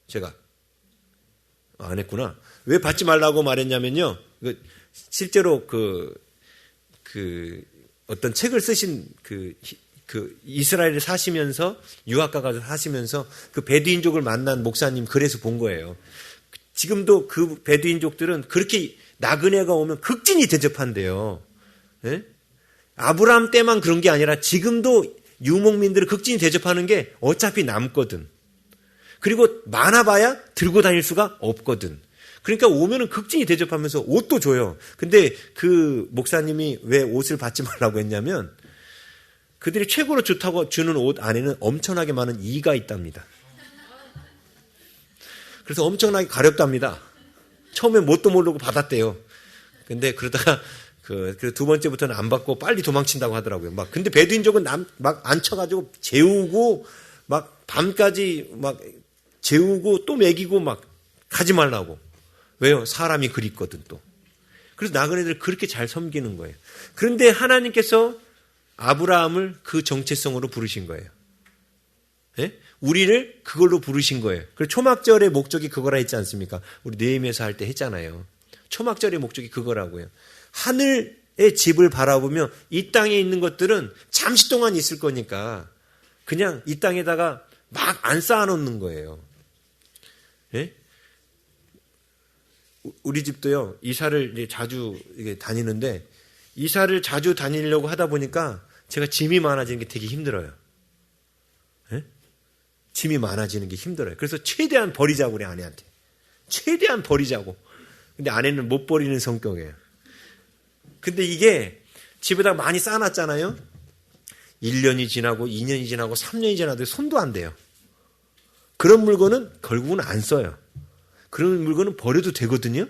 제가 안 했구나. 왜 받지 말라고 말했냐면요. 실제로 어떤 책을 쓰신 이스라엘에 사시면서 유학가 가서 사시면서 그 베두인족을 만난 목사님 글에서 본 거예요. 지금도 그 베두인족들은 그렇게 나그네가 오면 극진히 대접한대요. 예? 아브라함 때만 그런 게 아니라 지금도 유목민들을 극진히 대접하는 게 어차피 남거든. 그리고 많아봐야 들고 다닐 수가 없거든. 그러니까 오면은 극진히 대접하면서 옷도 줘요. 근데 그 목사님이 왜 옷을 받지 말라고 했냐면 그들이 최고로 좋다고 주는 옷 안에는 엄청나게 많은 이가 있답니다. 그래서 엄청나게 가렵답니다. 처음에 뭣도 모르고 받았대요. 근데 그러다가 그 두 번째부터는 안 받고 빨리 도망친다고 하더라고요. 근데 베두인족은 막 앉혀가지고 재우고 막 밤까지 막 재우고 또 먹이고 막 가지 말라고. 왜요? 사람이 그립거든 또. 그래서 나그네들 그렇게 잘 섬기는 거예요. 그런데 하나님께서 아브라함을 그 정체성으로 부르신 거예요. 예? 우리를 그걸로 부르신 거예요. 그리고 초막절의 목적이 그거라 했지 않습니까? 우리 느헤미야서 할 때 했잖아요. 초막절의 목적이 그거라고요. 하늘의 집을 바라보며 이 땅에 있는 것들은 잠시 동안 있을 거니까 그냥 이 땅에다가 막 안 쌓아놓는 거예요. 예? 우리 집도요, 이사를 이제 자주 다니는데, 이사를 자주 다니려고 하다 보니까 제가 짐이 많아지는 게 되게 힘들어요. 예? 짐이 많아지는 게 힘들어요. 그래서 최대한 버리자고 그래, 아내한테. 최대한 버리자고. 근데 아내는 못 버리는 성격이에요. 근데 이게 집에다 많이 쌓아놨잖아요. 1년이 지나고 2년이 지나고 3년이 지나도 손도 안 대요. 그런 물건은 결국은 안 써요. 그런 물건은 버려도 되거든요.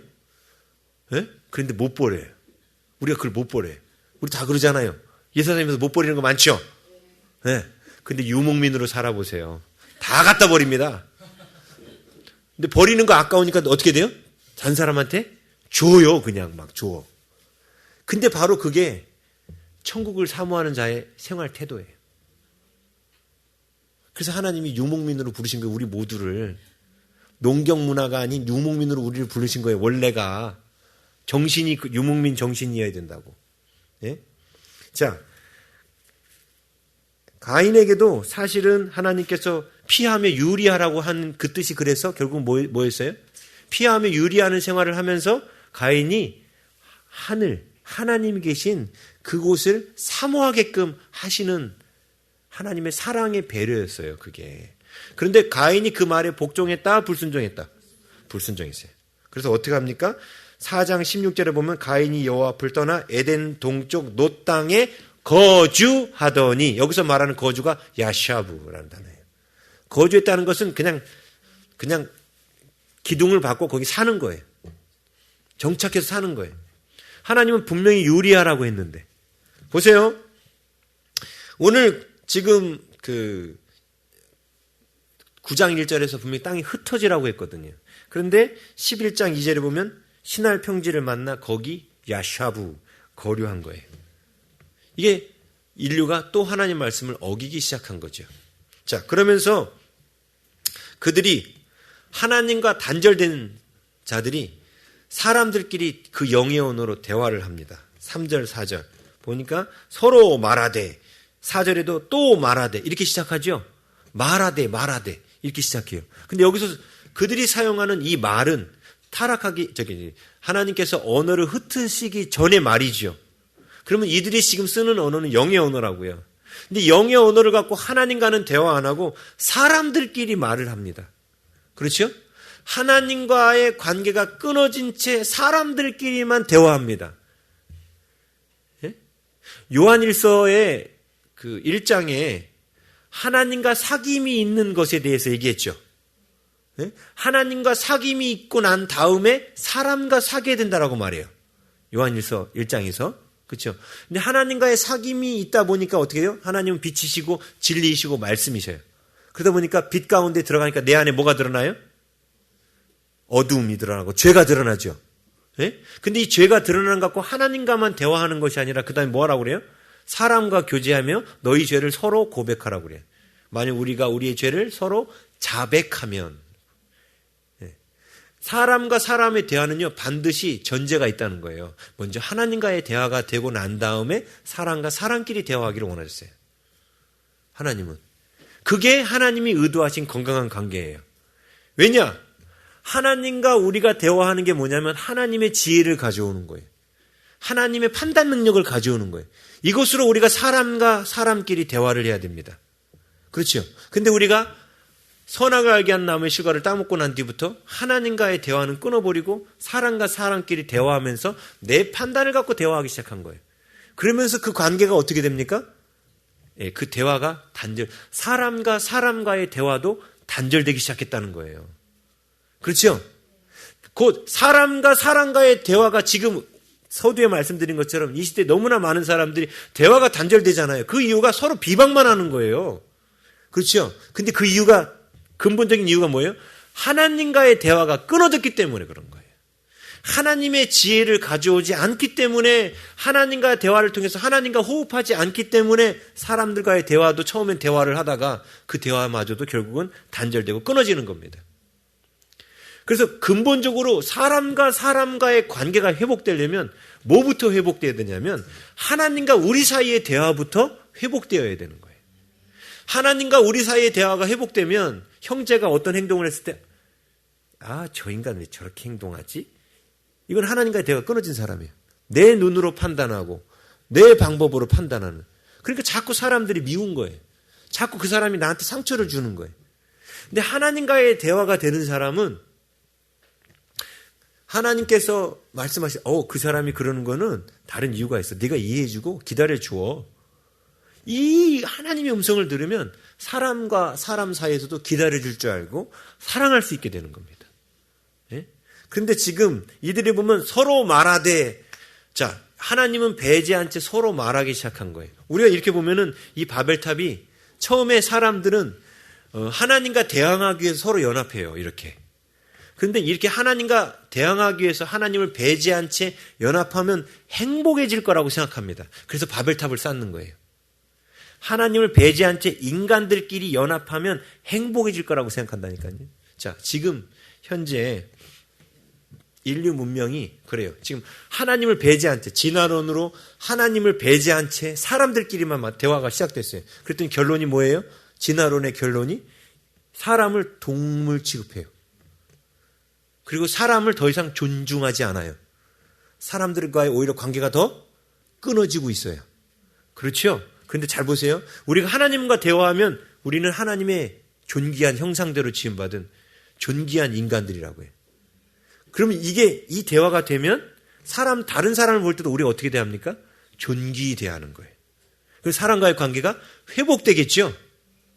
예? 그런데 못 버려요. 우리가 그걸 못 버려요. 우리 다 그러잖아요. 예사님에서 못 버리는 거 많죠? 예. 근데 유목민으로 살아보세요. 다 갖다 버립니다. 근데 버리는 거 아까우니까 어떻게 돼요? 다른 사람한테 줘요. 그냥 막 줘. 근데 바로 그게 천국을 사모하는 자의 생활 태도예요. 그래서 하나님이 유목민으로 부르신 거예요. 우리 모두를. 농경 문화가 아닌 유목민으로 우리를 부르신 거예요. 원래가. 정신이 유목민 정신이어야 된다고. 예? 자, 가인에게도 사실은 하나님께서 피하며 유리하라고 한 그 뜻이 그래서 결국 뭐였어요? 피하며 유리하는 생활을 하면서 가인이 하나님이 계신 그곳을 사모하게끔 하시는 하나님의 사랑의 배려였어요, 그게. 그런데 가인이 그 말에 복종했다, 불순종했다? 불순종했어요. 그래서 어떻게 합니까? 4장 16절에 보면 가인이 여호와 앞을 떠나 에덴 동쪽 놋 땅에 거주하더니, 여기서 말하는 거주가 야샤브라는 단어예요. 거주했다는 것은 그냥 기둥을 받고 거기 사는 거예요. 정착해서 사는 거예요. 하나님은 분명히 유리하라고 했는데. 보세요. 오늘 지금 9장 1절에서 분명히 땅이 흩어지라고 했거든요. 그런데 11장 2절에 보면 신할 평지를 만나 거기 야샤부 거류한 거예요. 이게 인류가 또 하나님 말씀을 어기기 시작한 거죠. 자, 그러면서 그들이 하나님과 단절된 자들이 사람들끼리 그 영의 언어로 대화를 합니다. 3절, 4절. 보니까 서로 말하되, 4절에도 또 말하되, 이렇게 시작하죠? 말하되, 이렇게 시작해요. 근데 여기서 그들이 사용하는 이 말은 하나님께서 언어를 흩으시기 전의 말이죠. 그러면 이들이 지금 쓰는 언어는 영의 언어라고요. 근데 영의 언어를 갖고 하나님과는 대화 안 하고 사람들끼리 말을 합니다. 그렇죠? 하나님과의 관계가 끊어진 채 사람들끼리만 대화합니다. 예? 요한일서의 1장에 하나님과 사귐이 있는 것에 대해서 얘기했죠. 예? 하나님과 사귐이 있고 난 다음에 사람과 사귀어야 된다라고 말해요. 요한일서 1장에서. 그렇죠? 근데 하나님과의 사귐이 있다 보니까 어떻게 해요? 하나님은 빛이시고 진리이시고 말씀이셔요. 그러다 보니까 빛 가운데 들어가니까 내 안에 뭐가 드러나요? 어두움이 드러나고 죄가 드러나죠. 예? 근데 이 죄가 드러나는 것 갖고 하나님과만 대화하는 것이 아니라 그 다음에 뭐 하라고 그래요? 사람과 교제하며 너희 죄를 서로 고백하라고 그래요. 만약 우리가 우리의 죄를 서로 자백하면, 예. 사람과 사람의 대화는요 반드시 전제가 있다는 거예요. 먼저 하나님과의 대화가 되고 난 다음에 사람과 사람끼리 대화하기를 원하셨어요. 하나님은. 그게 하나님이 의도하신 건강한 관계예요. 왜냐? 하나님과 우리가 대화하는 게 뭐냐면 하나님의 지혜를 가져오는 거예요. 하나님의 판단 능력을 가져오는 거예요. 이것으로 우리가 사람과 사람끼리 대화를 해야 됩니다. 그렇죠? 근데 우리가 선악을 알게 한 나무의 실과를 따먹고 난 뒤부터 하나님과의 대화는 끊어버리고 사람과 사람끼리 대화하면서 내 판단을 갖고 대화하기 시작한 거예요. 그러면서 그 관계가 어떻게 됩니까? 그 대화가 사람과 사람과의 대화도 단절되기 시작했다는 거예요. 그렇죠? 곧 사람과 사람과의 대화가 지금 서두에 말씀드린 것처럼 이 시대에 너무나 많은 사람들이 대화가 단절되잖아요. 그 이유가 서로 비방만 하는 거예요. 그렇죠? 근데 그 이유가, 근본적인 이유가 뭐예요? 하나님과의 대화가 끊어졌기 때문에 그런 거예요. 하나님의 지혜를 가져오지 않기 때문에, 하나님과의 대화를 통해서 하나님과 호흡하지 않기 때문에 사람들과의 대화도 처음엔 대화를 하다가 그 대화마저도 결국은 단절되고 끊어지는 겁니다. 그래서 근본적으로 사람과 사람과의 관계가 회복되려면 뭐부터 회복돼야 되냐면 하나님과 우리 사이의 대화부터 회복되어야 되는 거예요. 하나님과 우리 사이의 대화가 회복되면 형제가 어떤 행동을 했을 때 저 인간 왜 저렇게 행동하지? 이건 하나님과의 대화가 끊어진 사람이에요. 내 눈으로 판단하고 내 방법으로 판단하는. 그러니까 자꾸 사람들이 미운 거예요. 자꾸 그 사람이 나한테 상처를 주는 거예요. 근데 하나님과의 대화가 되는 사람은 하나님께서 말씀하신 그 사람이 그러는 거는 다른 이유가 있어. 네가 이해해주고 기다려줘. 이 하나님의 음성을 들으면 사람과 사람 사이에서도 기다려줄 줄 알고 사랑할 수 있게 되는 겁니다. 예? 그런데 지금 이들이 보면 서로 말하되, 자, 하나님은 배제한 채 서로 말하기 시작한 거예요. 우리가 이렇게 보면은 이 바벨탑이 처음에 사람들은 하나님과 대항하기 위해서 서로 연합해요. 이렇게. 그런데 이렇게 하나님과 대항하기 위해서 하나님을 배제한 채 연합하면 행복해질 거라고 생각합니다. 그래서 바벨탑을 쌓는 거예요. 하나님을 배제한 채 인간들끼리 연합하면 행복해질 거라고 생각한다니까요. 자, 지금 현재 인류 문명이 그래요. 지금 하나님을 배제한 채, 진화론으로 하나님을 배제한 채 사람들끼리만 대화가 시작됐어요. 그랬더니 결론이 뭐예요? 진화론의 결론이 사람을 동물 취급해요. 그리고 사람을 더 이상 존중하지 않아요. 사람들과의 오히려 관계가 더 끊어지고 있어요. 그렇죠? 그런데 잘 보세요. 우리가 하나님과 대화하면 우리는 하나님의 존귀한 형상대로 지음받은 존귀한 인간들이라고 해요. 그러면 이 대화가 되면 다른 사람을 볼 때도 우리가 어떻게 대합니까? 존귀히 대하는 거예요. 그래서 사람과의 관계가 회복되겠죠?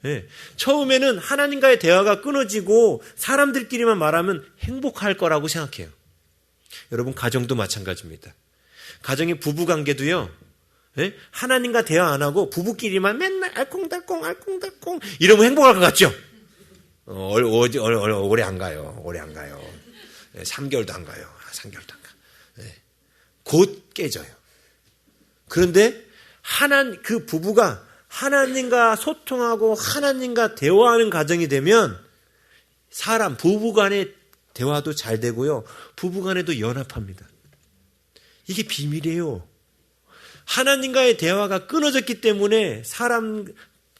네. 처음에는 하나님과의 대화가 끊어지고 사람들끼리만 말하면 행복할 거라고 생각해요. 여러분, 가정도 마찬가지입니다. 가정의 부부관계도요, 네? 하나님과 대화 안 하고 부부끼리만 맨날 알콩달콩 이러면 행복할 것 같죠? 오래 안 가요. 오래 안 가요. 3개월도 안 가요. 3개월도 안 가. 네. 곧 깨져요. 그런데 그 부부가 하나님과 소통하고 하나님과 대화하는 가정이 되면 부부간의 대화도 잘 되고요. 부부간에도 연합합니다. 이게 비밀이에요. 하나님과의 대화가 끊어졌기 때문에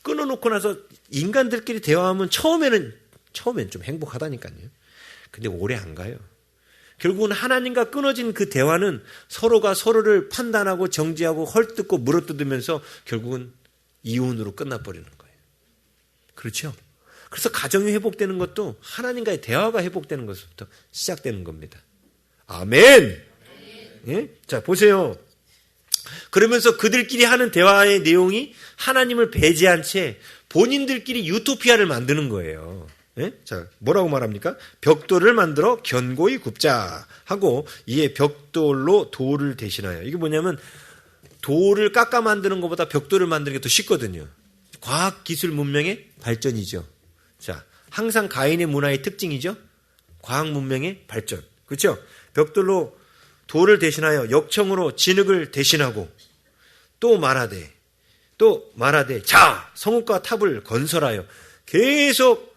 끊어놓고 나서 인간들끼리 대화하면 처음엔 좀 행복하다니까요. 근데 오래 안 가요. 결국은 하나님과 끊어진 그 대화는 서로가 서로를 판단하고 정죄하고 헐뜯고 물어뜯으면서 결국은 이혼으로 끝나버리는 거예요. 그렇죠? 그래서 가정이 회복되는 것도 하나님과의 대화가 회복되는 것부터 시작되는 겁니다. 아멘! 예? 자, 보세요. 그러면서 그들끼리 하는 대화의 내용이 하나님을 배제한 채 본인들끼리 유토피아를 만드는 거예요. 예? 자, 뭐라고 말합니까? 벽돌을 만들어 견고히 굽자 하고 이에 벽돌로 돌을 대신하여. 이게 뭐냐면 돌을 깎아 만드는 것보다 벽돌을 만드는 게 더 쉽거든요. 과학기술 문명의 발전이죠. 자, 항상 가인의 문화의 특징이죠. 과학 문명의 발전. 그렇죠? 벽돌로 돌을 대신하여 역청으로 진흙을 대신하고 또 말하되 자, 성읍과 탑을 건설하여 계속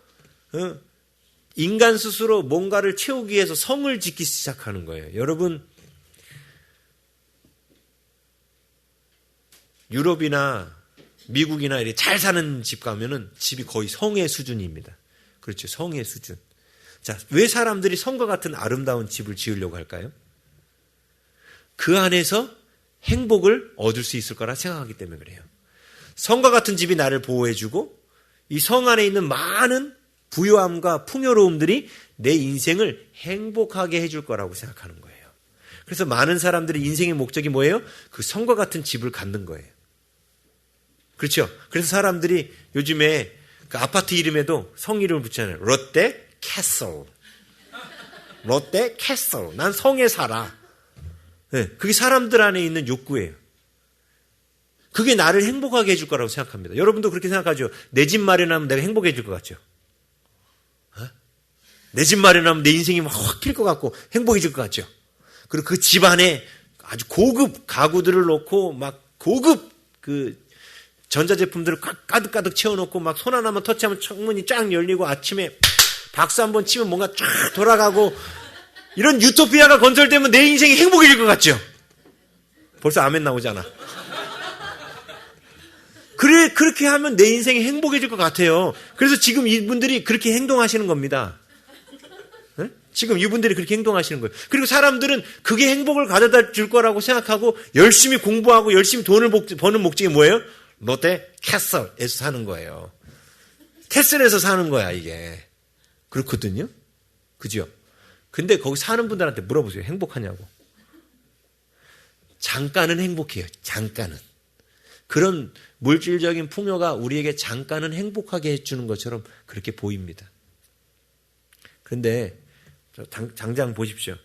인간 스스로 뭔가를 채우기 위해서 성을 짓기 시작하는 거예요. 여러분, 유럽이나 미국이나 이렇게 잘 사는 집 가면은 집이 거의 성의 수준입니다. 그렇죠. 성의 수준. 자, 왜 사람들이 성과 같은 아름다운 집을 지으려고 할까요? 그 안에서 행복을 얻을 수 있을 거라 생각하기 때문에 그래요. 성과 같은 집이 나를 보호해주고 이 성 안에 있는 많은 부요함과 풍요로움들이 내 인생을 행복하게 해줄 거라고 생각하는 거예요. 그래서 많은 사람들의 인생의 목적이 뭐예요? 그 성과 같은 집을 갖는 거예요. 그렇죠? 그래서 사람들이 요즘에 그 아파트 이름에도 성 이름을 붙이잖아요. 롯데 캐슬. 롯데 캐슬. 난 성에 살아. 네, 그게 사람들 안에 있는 욕구예요. 그게 나를 행복하게 해줄 거라고 생각합니다. 여러분도 그렇게 생각하죠? 내 집 마련하면 내가 행복해질 것 같죠? 내 집 마련하면 내 인생이 막 확 필 것 같고 행복해질 것 같죠? 그리고 그 집 안에 아주 고급 가구들을 놓고 막 고급 그 전자제품들을 가득가득 채워놓고 막 손 하나만 터치하면 창문이 쫙 열리고 아침에 박수 한번 치면 뭔가 쫙 돌아가고 이런 유토피아가 건설되면 내 인생이 행복해질 것 같죠? 벌써 아멘 나오잖아. 그래, 그렇게 하면 내 인생이 행복해질 것 같아요. 그래서 지금 이분들이 그렇게 행동하시는 겁니다. 네? 지금 이분들이 그렇게 행동하시는 거예요. 그리고 사람들은 그게 행복을 가져다 줄 거라고 생각하고 열심히 공부하고 열심히 돈을 버는 목적이 뭐예요? 롯데 캐슬에서 사는 거예요. 캐슬에서 사는 거야, 이게. 그렇거든요? 그죠? 근데 거기 사는 분들한테 물어보세요. 행복하냐고. 잠깐은 행복해요. 잠깐은. 그런 물질적인 풍요가 우리에게 잠깐은 행복하게 해주는 것처럼 그렇게 보입니다. 그런데 당장 보십시오.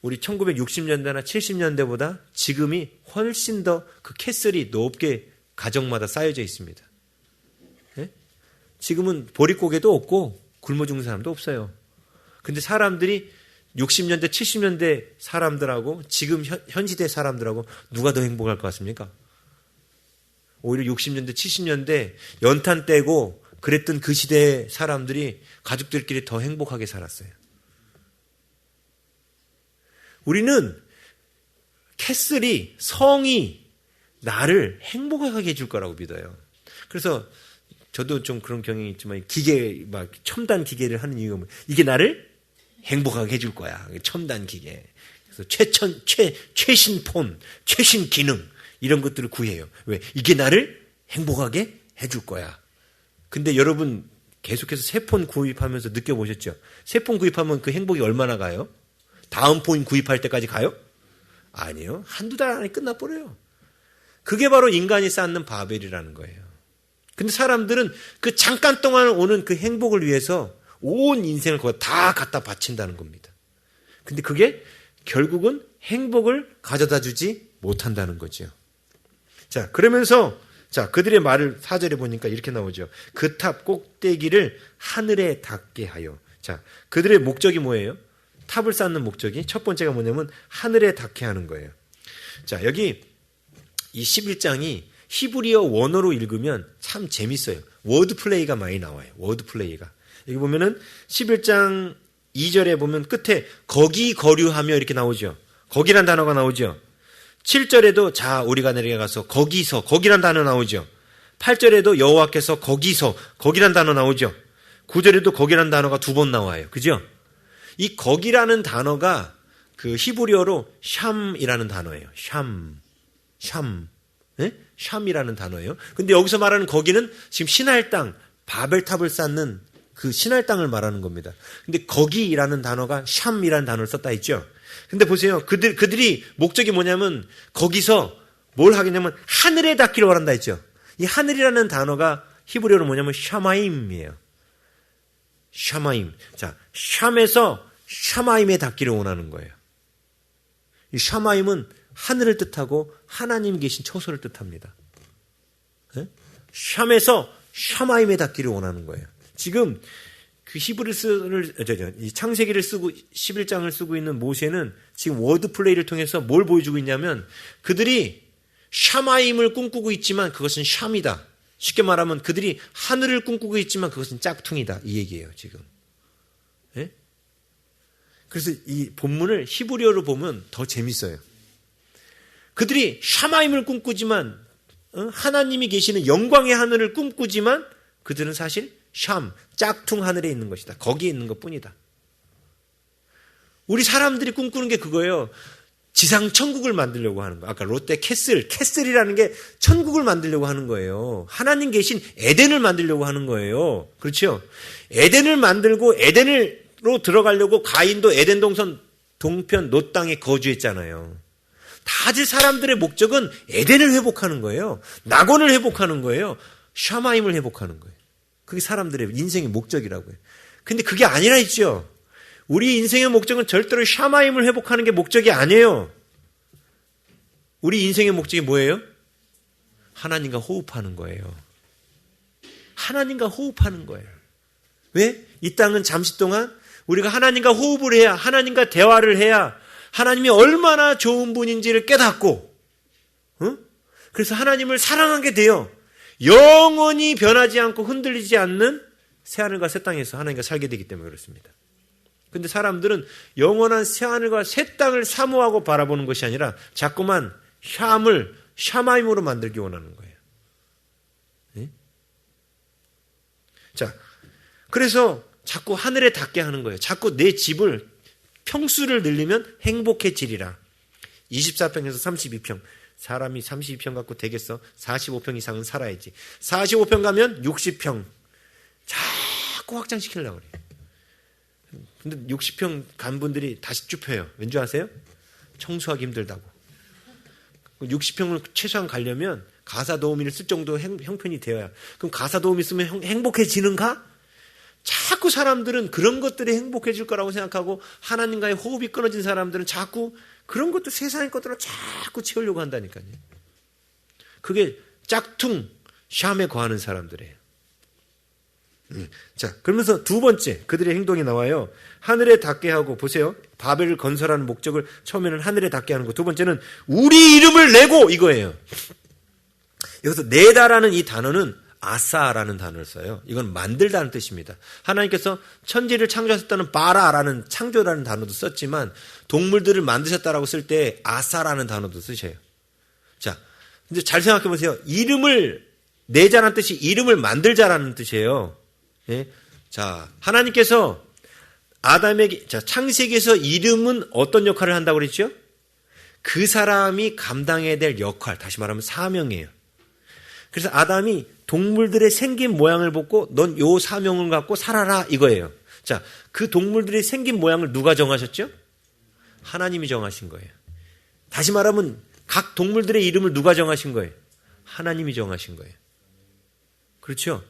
우리 1960년대나 70년대보다 지금이 훨씬 더 그 캐슬이 높게 가정마다 쌓여져 있습니다. 네? 지금은 보릿고개도 없고 굶어 죽는 사람도 없어요. 근데 사람들이 60년대, 70년대 사람들하고 지금 현 시대 사람들하고 누가 더 행복할 것 같습니까? 오히려 60년대, 70년대 연탄 떼고 그랬던 그 시대의 사람들이 가족들끼리 더 행복하게 살았어요. 우리는 캐슬이, 성이 나를 행복하게 해줄 거라고 믿어요. 그래서 저도 좀 그런 경향이 있지만 기계, 막 첨단 기계를 하는 이유가 뭐예요? 이게 나를 행복하게 해줄 거야. 첨단 기계. 그래서 최신 폰, 최신 기능 이런 것들을 구해요. 왜? 이게 나를 행복하게 해줄 거야. 근데 여러분 계속해서 새 폰 구입하면서 느껴보셨죠? 새 폰 구입하면 그 행복이 얼마나 가요? 다음 폰 구입할 때까지 가요? 아니요. 한두 달 안에 끝나버려요. 그게 바로 인간이 쌓는 바벨이라는 거예요. 근데 사람들은 그 잠깐 동안 오는 그 행복을 위해서 온 인생을 거기다 다 갖다 바친다는 겁니다. 근데 그게 결국은 행복을 가져다 주지 못한다는 거죠. 자, 그러면서 자, 그들의 말을 4절에 보니까 이렇게 나오죠. 그 탑 꼭대기를 하늘에 닿게 하여. 자, 그들의 목적이 뭐예요? 탑을 쌓는 목적이 첫 번째가 뭐냐면 하늘에 닿게 하는 거예요. 자, 여기 이 11장이 히브리어 원어로 읽으면 참 재밌어요. 워드 플레이가 많이 나와요. 워드 플레이가. 여기 보면은 11장 2절에 보면 끝에 거기 거류하며 이렇게 나오죠. 거기란 단어가 나오죠. 7절에도 자 우리가 내려가서 거기서 거기란 단어 나오죠. 8절에도 여호와께서 거기서 거기란 단어 나오죠. 9절에도 거기란 단어가 2번 나와요. 그죠? 이 거기라는 단어가 그 히브리어로 샴이라는 단어예요. 샴. 네? 샴이라는 단어예요. 근데 여기서 말하는 거기는 지금 신할 땅, 바벨탑을 쌓는 그 신할 땅을 말하는 겁니다. 근데 거기라는 단어가 샴이라는 단어를 썼다 했죠. 근데 보세요. 그들이 목적이 뭐냐면 거기서 뭘 하겠냐면 하늘에 닿기를 원한다 했죠. 이 하늘이라는 단어가 히브리어로 뭐냐면 샤마임이에요. 샤마임. 자, 샴에서 샤마임에 닿기를 원하는 거예요. 이 샤마임은 하늘을 뜻하고 하나님 계신 처소를 뜻합니다. 네? 샴에서 샤마임에 닿기를 원하는 거예요. 지금 그 이 창세기를 쓰고 11장을 쓰고 있는 모세는 지금 워드 플레이를 통해서 뭘 보여주고 있냐면 그들이 샤마임을 꿈꾸고 있지만 그것은 샴이다. 쉽게 말하면 그들이 하늘을 꿈꾸고 있지만 그것은 짝퉁이다. 이 얘기예요, 지금. 네? 그래서 이 본문을 히브리어로 보면 더 재밌어요. 그들이 샤마임을 꿈꾸지만 하나님이 계시는 영광의 하늘을 꿈꾸지만 그들은 사실 샴, 짝퉁 하늘에 있는 것이다. 거기에 있는 것뿐이다. 우리 사람들이 꿈꾸는 게 그거예요. 지상 천국을 만들려고 하는 거. 아까 롯데 캐슬이라는 게 천국을 만들려고 하는 거예요. 하나님 계신 에덴을 만들려고 하는 거예요. 그렇죠? 에덴을 만들고 에덴으로 들어가려고 가인도 에덴 동편 롯 땅에 거주했잖아요. 다들 사람들의 목적은 에덴을 회복하는 거예요. 낙원을 회복하는 거예요. 샤마임을 회복하는 거예요. 그게 사람들의 인생의 목적이라고요. 근데 그게 아니라 있죠. 우리 인생의 목적은 절대로 샤마임을 회복하는 게 목적이 아니에요. 우리 인생의 목적이 뭐예요? 하나님과 호흡하는 거예요. 하나님과 호흡하는 거예요. 왜? 이 땅은 잠시 동안 우리가 하나님과 호흡을 해야, 하나님과 대화를 해야 하나님이 얼마나 좋은 분인지를 깨닫고, 그래서 하나님을 사랑하게 돼요. 영원히 변하지 않고 흔들리지 않는 새하늘과 새 땅에서 하나님과 살게 되기 때문에 그렇습니다. 근데 사람들은 영원한 새하늘과 새 땅을 사모하고 바라보는 것이 아니라 자꾸만 샤마임으로 만들기 원하는 거예요. 네? 자, 그래서 자꾸 하늘에 닿게 하는 거예요. 자꾸 내 집을 평수를 늘리면 행복해지리라. 24평에서 32평. 사람이 32평 갖고 되겠어? 45평 이상은 살아야지. 45평 가면 60평. 자꾸 확장시키려고 그래요. 근데 60평 간 분들이 다시 좁혀요. 왠지 아세요? 청소하기 힘들다고. 60평을 최소한 가려면 가사도우미를 쓸 정도 형편이 되어야. 그럼 가사도우미 쓰면 행복해지는가? 자꾸 사람들은 그런 것들이 행복해질 거라고 생각하고 하나님과의 호흡이 끊어진 사람들은 자꾸 그런 것도 세상의 것들로 자꾸 채우려고 한다니까요. 그게 짝퉁, 샴에 거하는 사람들이에요. 자, 그러면서 두 번째 그들의 행동이 나와요. 하늘에 닿게 하고, 보세요. 바벨을 건설하는 목적을 처음에는 하늘에 닿게 하는 거. 두 번째는 우리 이름을 내고 이거예요. 여기서 내다라는 이 단어는 아사라는 단어를 써요. 이건 만들다는 뜻입니다. 하나님께서 천지를 창조하셨다는 바라라는 창조라는 단어도 썼지만 동물들을 만드셨다라고 쓸 때 아사라는 단어도 쓰셔요. 자, 이제 잘 생각해 보세요. 이름을 내자라는 뜻이 이름을 만들자라는 뜻이에요. 예? 자, 하나님께서 아담에게, 자, 창세기에서 이름은 어떤 역할을 한다고 그랬죠? 그 사람이 감당해야 될 역할, 다시 말하면 사명이에요. 그래서 아담이 동물들의 생긴 모양을 보고 넌 요 사명을 갖고 살아라 이거예요. 자, 그 동물들의 생긴 모양을 누가 정하셨죠? 하나님이 정하신 거예요. 다시 말하면 각 동물들의 이름을 누가 정하신 거예요? 하나님이 정하신 거예요. 그렇죠?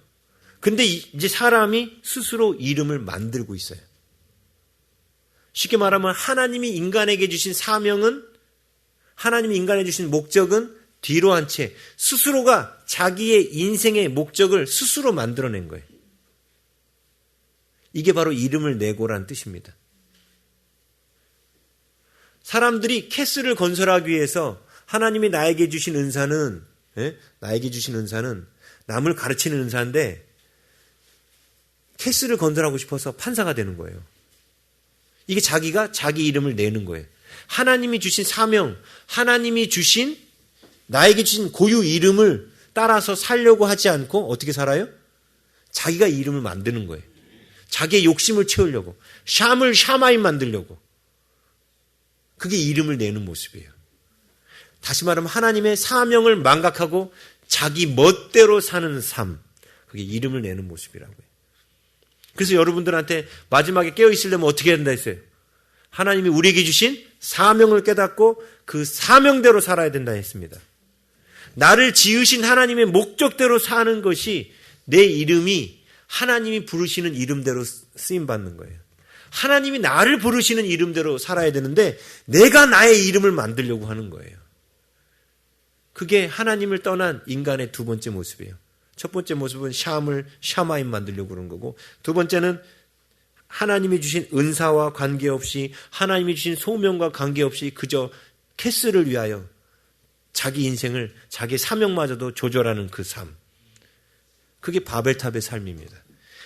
근데 이제 사람이 스스로 이름을 만들고 있어요. 쉽게 말하면 하나님이 인간에게 주신 사명은, 하나님이 인간에게 주신 목적은 뒤로 한 채 스스로가 자기의 인생의 목적을 스스로 만들어낸 거예요. 이게 바로 이름을 내고라는 뜻입니다. 사람들이 캐슬을 건설하기 위해서 하나님이 나에게 주신 은사는, 나에게 주신 은사는 남을 가르치는 은사인데 캐슬을 건설하고 싶어서 판사가 되는 거예요. 이게 자기가 자기 이름을 내는 거예요. 하나님이 주신 사명, 하나님이 주신 나에게 주신 고유 이름을 따라서 살려고 하지 않고 어떻게 살아요? 자기가 이름을 만드는 거예요. 자기의 욕심을 채우려고. 샤마임 만들려고. 그게 이름을 내는 모습이에요. 다시 말하면 하나님의 사명을 망각하고 자기 멋대로 사는 삶. 그게 이름을 내는 모습이라고요. 그래서 여러분들한테 마지막에 깨어있으려면 어떻게 해야 된다 했어요? 하나님이 우리에게 주신 사명을 깨닫고 그 사명대로 살아야 된다 했습니다. 나를 지으신 하나님의 목적대로 사는 것이 내 이름이 하나님이 부르시는 이름대로 쓰임받는 거예요. 하나님이 나를 부르시는 이름대로 살아야 되는데 내가 나의 이름을 만들려고 하는 거예요. 그게 하나님을 떠난 인간의 두 번째 모습이에요. 첫 번째 모습은 샤마임 만들려고 그런 거고, 두 번째는 하나님이 주신 은사와 관계없이, 하나님이 주신 소명과 관계없이 그저 캐스를 위하여 자기 인생을, 자기 사명마저도 조절하는 그 삶. 그게 바벨탑의 삶입니다.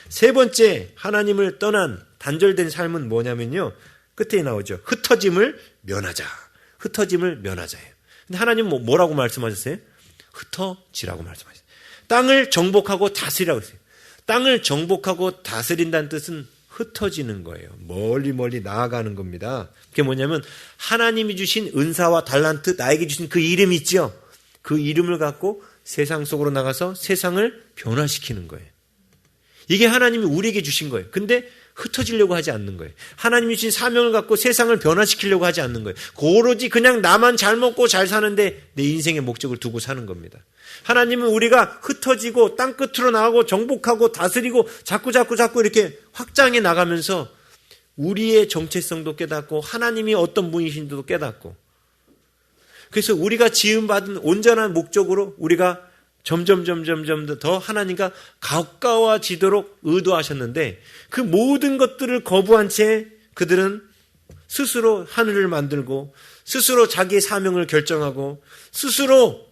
세 번째, 하나님을 떠난 단절된 삶은 뭐냐면요, 끝에 나오죠. 흩어짐을 면하자. 흩어짐을 면하자예요. 근데 하나님은 뭐라고 말씀하셨어요? 흩어지라고 말씀하셨어요. 땅을 정복하고 다스리라고 했어요. 땅을 정복하고 다스린다는 뜻은 흩어지는 거예요. 멀리 나아가는 겁니다. 그게 뭐냐면 하나님이 주신 은사와 달란트, 나에게 주신 그 이름 있죠? 그 이름을 갖고 세상 속으로 나가서 세상을 변화시키는 거예요. 이게 하나님이 우리에게 주신 거예요. 근데 흩어지려고 하지 않는 거예요. 하나님이 주신 사명을 갖고 세상을 변화시키려고 하지 않는 거예요. 오로지 그냥 나만 잘 먹고 잘 사는데 내 인생의 목적을 두고 사는 겁니다. 하나님은 우리가 흩어지고 땅끝으로 나가고 정복하고 다스리고 자꾸 이렇게 확장해 나가면서 우리의 정체성도 깨닫고 하나님이 어떤 분이신지도 깨닫고, 그래서 우리가 지음받은 온전한 목적으로 우리가 점점 더 하나님과 가까워지도록 의도하셨는데, 그 모든 것들을 거부한 채 그들은 스스로 하늘을 만들고 스스로 자기의 사명을 결정하고 스스로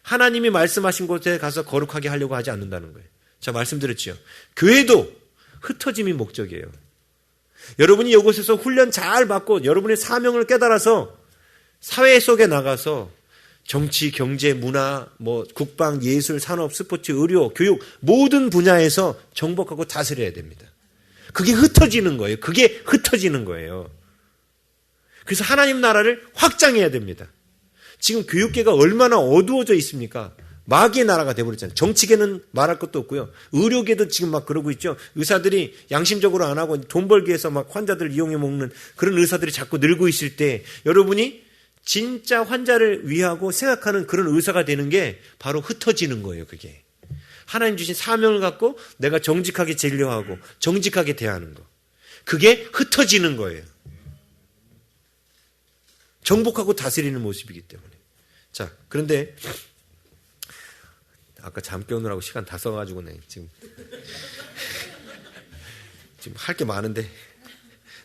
하나님이 말씀하신 곳에 가서 거룩하게 하려고 하지 않는다는 거예요. 제가 말씀드렸죠. 교회도 흩어짐이 목적이에요. 여러분이 이곳에서 훈련 잘 받고 여러분의 사명을 깨달아서 사회 속에 나가서 정치, 경제, 문화, 국방, 예술, 산업, 스포츠, 의료, 교육 모든 분야에서 정복하고 다스려야 됩니다. 그게 흩어지는 거예요. 그래서 하나님 나라를 확장해야 됩니다. 지금 교육계가 얼마나 어두워져 있습니까? 마귀의 나라가 돼버렸잖아요. 정치계는 말할 것도 없고요. 의료계도 지금 막 그러고 있죠. 의사들이 양심적으로 안 하고 돈 벌기 위해서 막 환자들 이용해 먹는 그런 의사들이 자꾸 늘고 있을 때, 여러분이 진짜 환자를 위하고 생각하는 그런 의사가 되는 게 바로 흩어지는 거예요. 그게 하나님 주신 사명을 갖고 내가 정직하게 진료하고 정직하게 대하는 거, 그게 흩어지는 거예요. 정복하고 다스리는 모습이기 때문에. 자, 그런데 아까 잠 깨우느라고 시간 다 써가지고네 지금 할 게 많은데.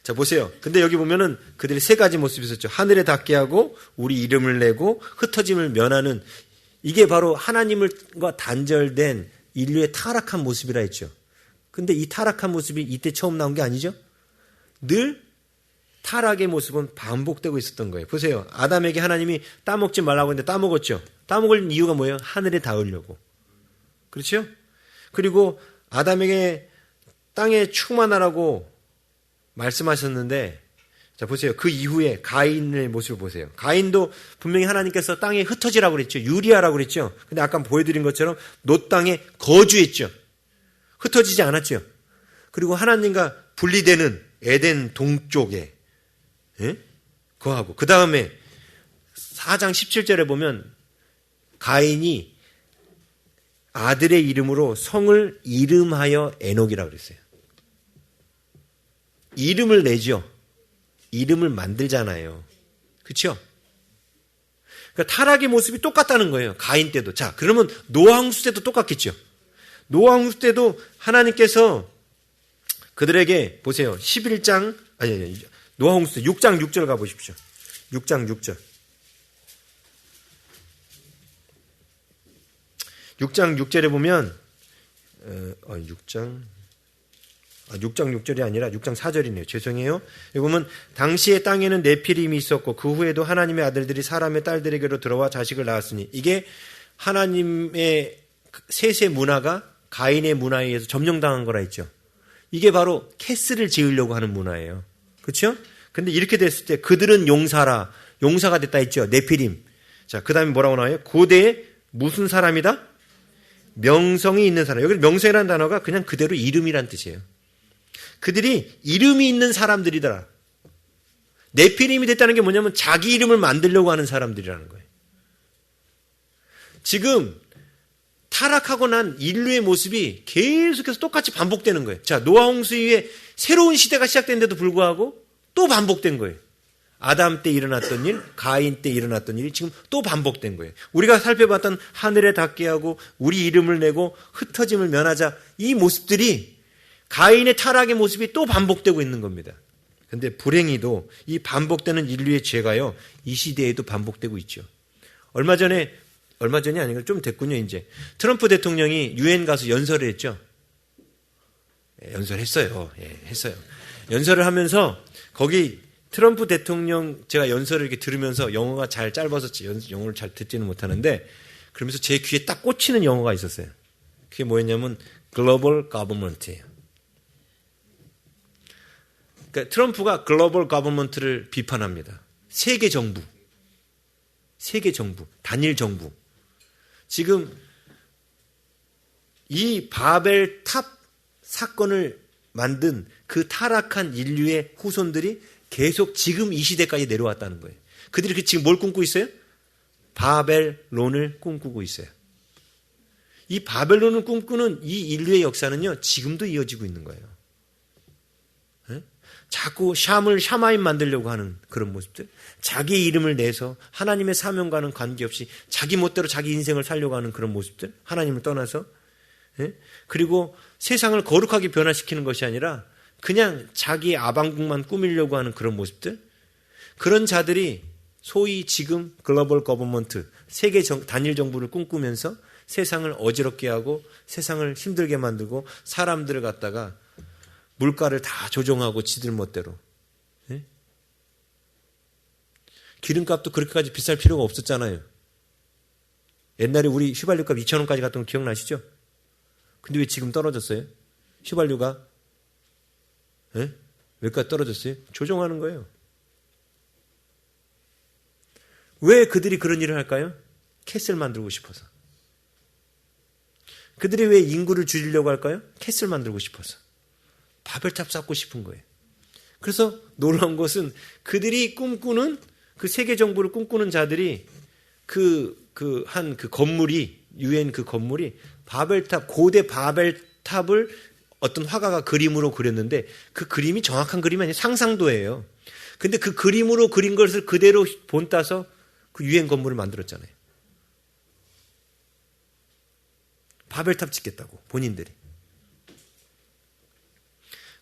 자, 보세요. 근데 여기 보면은 그들이 세 가지 모습이 있었죠. 하늘에 닿게 하고 우리 이름을 내고 흩어짐을 면하는, 이게 바로 하나님과 단절된 인류의 타락한 모습이라 했죠. 근데 이 타락한 모습이 이때 처음 나온 게 아니죠. 늘 타락의 모습은 반복되고 있었던 거예요. 보세요. 아담에게 하나님이 따먹지 말라고 했는데 따먹었죠. 따먹을 이유가 뭐예요? 하늘에 닿으려고. 그렇죠? 그리고 아담에게 땅에 충만하라고 말씀하셨는데, 자, 보세요. 그 이후에 가인의 모습을 보세요. 가인도 분명히 하나님께서 땅에 흩어지라고 그랬죠. 유리하라고 그랬죠. 근데 아까 보여드린 것처럼 놋 땅에 거주했죠. 흩어지지 않았죠. 그리고 하나님과 분리되는 에덴 동쪽에 거하고, 그 다음에 4장 17절에 보면 가인이 아들의 이름으로 성을 이름하여 에녹이라고 그랬어요. 이름을 내죠. 이름을 만들잖아요. 그렇죠? 그러니까 타락의 모습이 똑같다는 거예요. 가인 때도. 자, 그러면 노아홍수 때도 똑같겠죠. 노아홍수 때도 하나님께서 그들에게, 보세요. 11장 노아홍수 6장 6절 가보십시오. 6장 6절. 6장 6절에 보면 6장 6절이 아니라 6장 4절이네요. 죄송해요. 여기 보면 당시의 땅에는 네피림이 있었고 그 후에도 하나님의 아들들이 사람의 딸들에게로 들어와 자식을 낳았으니, 이게 하나님의 셋의 문화가 가인의 문화에 의해서 점령당한 거라 했죠. 이게 바로 캐스를 지으려고 하는 문화예요. 그렇죠? 근데 이렇게 됐을 때 그들은 용사가 됐다 했죠. 네피림. 자, 그 다음에 뭐라고 나와요? 고대에 무슨 사람이다? 명성이 있는 사람. 여기 명성이라는 단어가 그냥 그대로 이름이란 뜻이에요. 그들이 이름이 있는 사람들이더라. 네피림이 됐다는 게 뭐냐면 자기 이름을 만들려고 하는 사람들이라는 거예요. 지금 타락하고 난 인류의 모습이 계속해서 똑같이 반복되는 거예요. 자, 노아 홍수 이후에 새로운 시대가 시작된데도 불구하고 또 반복된 거예요. 아담 때 일어났던 일, 가인 때 일어났던 일이 지금 또 반복된 거예요. 우리가 살펴봤던 하늘에 닿게 하고 우리 이름을 내고 흩어짐을 면하자, 이 모습들이 가인의 타락의 모습이 또 반복되고 있는 겁니다. 그런데 불행히도 이 반복되는 인류의 죄가요, 이 시대에도 반복되고 있죠. 얼마 전이 아니고 좀 됐군요. 이제 트럼프 대통령이 유엔 가서 연설을 했죠. 연설했어요. 했어요. 연설을 하면서 거기 트럼프 대통령, 제가 연설을 이렇게 들으면서 영어가 잘 짧아서 영어를 잘 듣지는 못하는데, 그러면서 제 귀에 딱 꽂히는 영어가 있었어요. 그게 뭐였냐면 글로벌 거버먼트예요. 그러니까 트럼프가 글로벌 거버먼트를 비판합니다. 세계 정부, 단일 정부. 지금 이 바벨 탑 사건을 만든 그 타락한 인류의 후손들이 계속 지금 이 시대까지 내려왔다는 거예요. 그들이 지금 뭘 꿈꾸고 있어요? 바벨론을 꿈꾸고 있어요. 이 바벨론을 꿈꾸는 이 인류의 역사는요, 지금도 이어지고 있는 거예요. 네? 자꾸 샤마임 만들려고 하는 그런 모습들, 자기 이름을 내서 하나님의 사명과는 관계없이 자기 멋대로 자기 인생을 살려고 하는 그런 모습들, 하나님을 떠나서, 네? 그리고 세상을 거룩하게 변화시키는 것이 아니라 그냥 자기 아방궁만 꾸미려고 하는 그런 모습들, 그런 자들이 소위 지금 글로벌 거버먼트, 세계 단일 정부를 꿈꾸면서 세상을 어지럽게 하고 세상을 힘들게 만들고 사람들을 갖다가 물가를 다 조종하고 지들 멋대로. 예? 기름값도 그렇게까지 비쌀 필요가 없었잖아요. 옛날에 우리 휘발유값 2,000원까지 갔던 거 기억나시죠? 근데 왜 지금 떨어졌어요? 휘발유가 예? 왜까지 떨어졌어요? 조종하는 거예요. 왜 그들이 그런 일을 할까요? 캐슬 만들고 싶어서. 그들이 왜 인구를 줄이려고 할까요? 캐슬 만들고 싶어서. 바벨탑 쌓고 싶은 거예요. 그래서 놀라운 것은 그들이 꿈꾸는 그 세계 정부를 꿈꾸는 자들이 그 건물이 유엔 그 건물이 바벨탑 고대 바벨탑을 어떤 화가가 그림으로 그렸는데 그 그림이 정확한 그림이 아니라 상상도예요. 근데 그 그림으로 그린 것을 그대로 본따서 그 유엔 건물을 만들었잖아요. 바벨탑 짓겠다고 본인들이.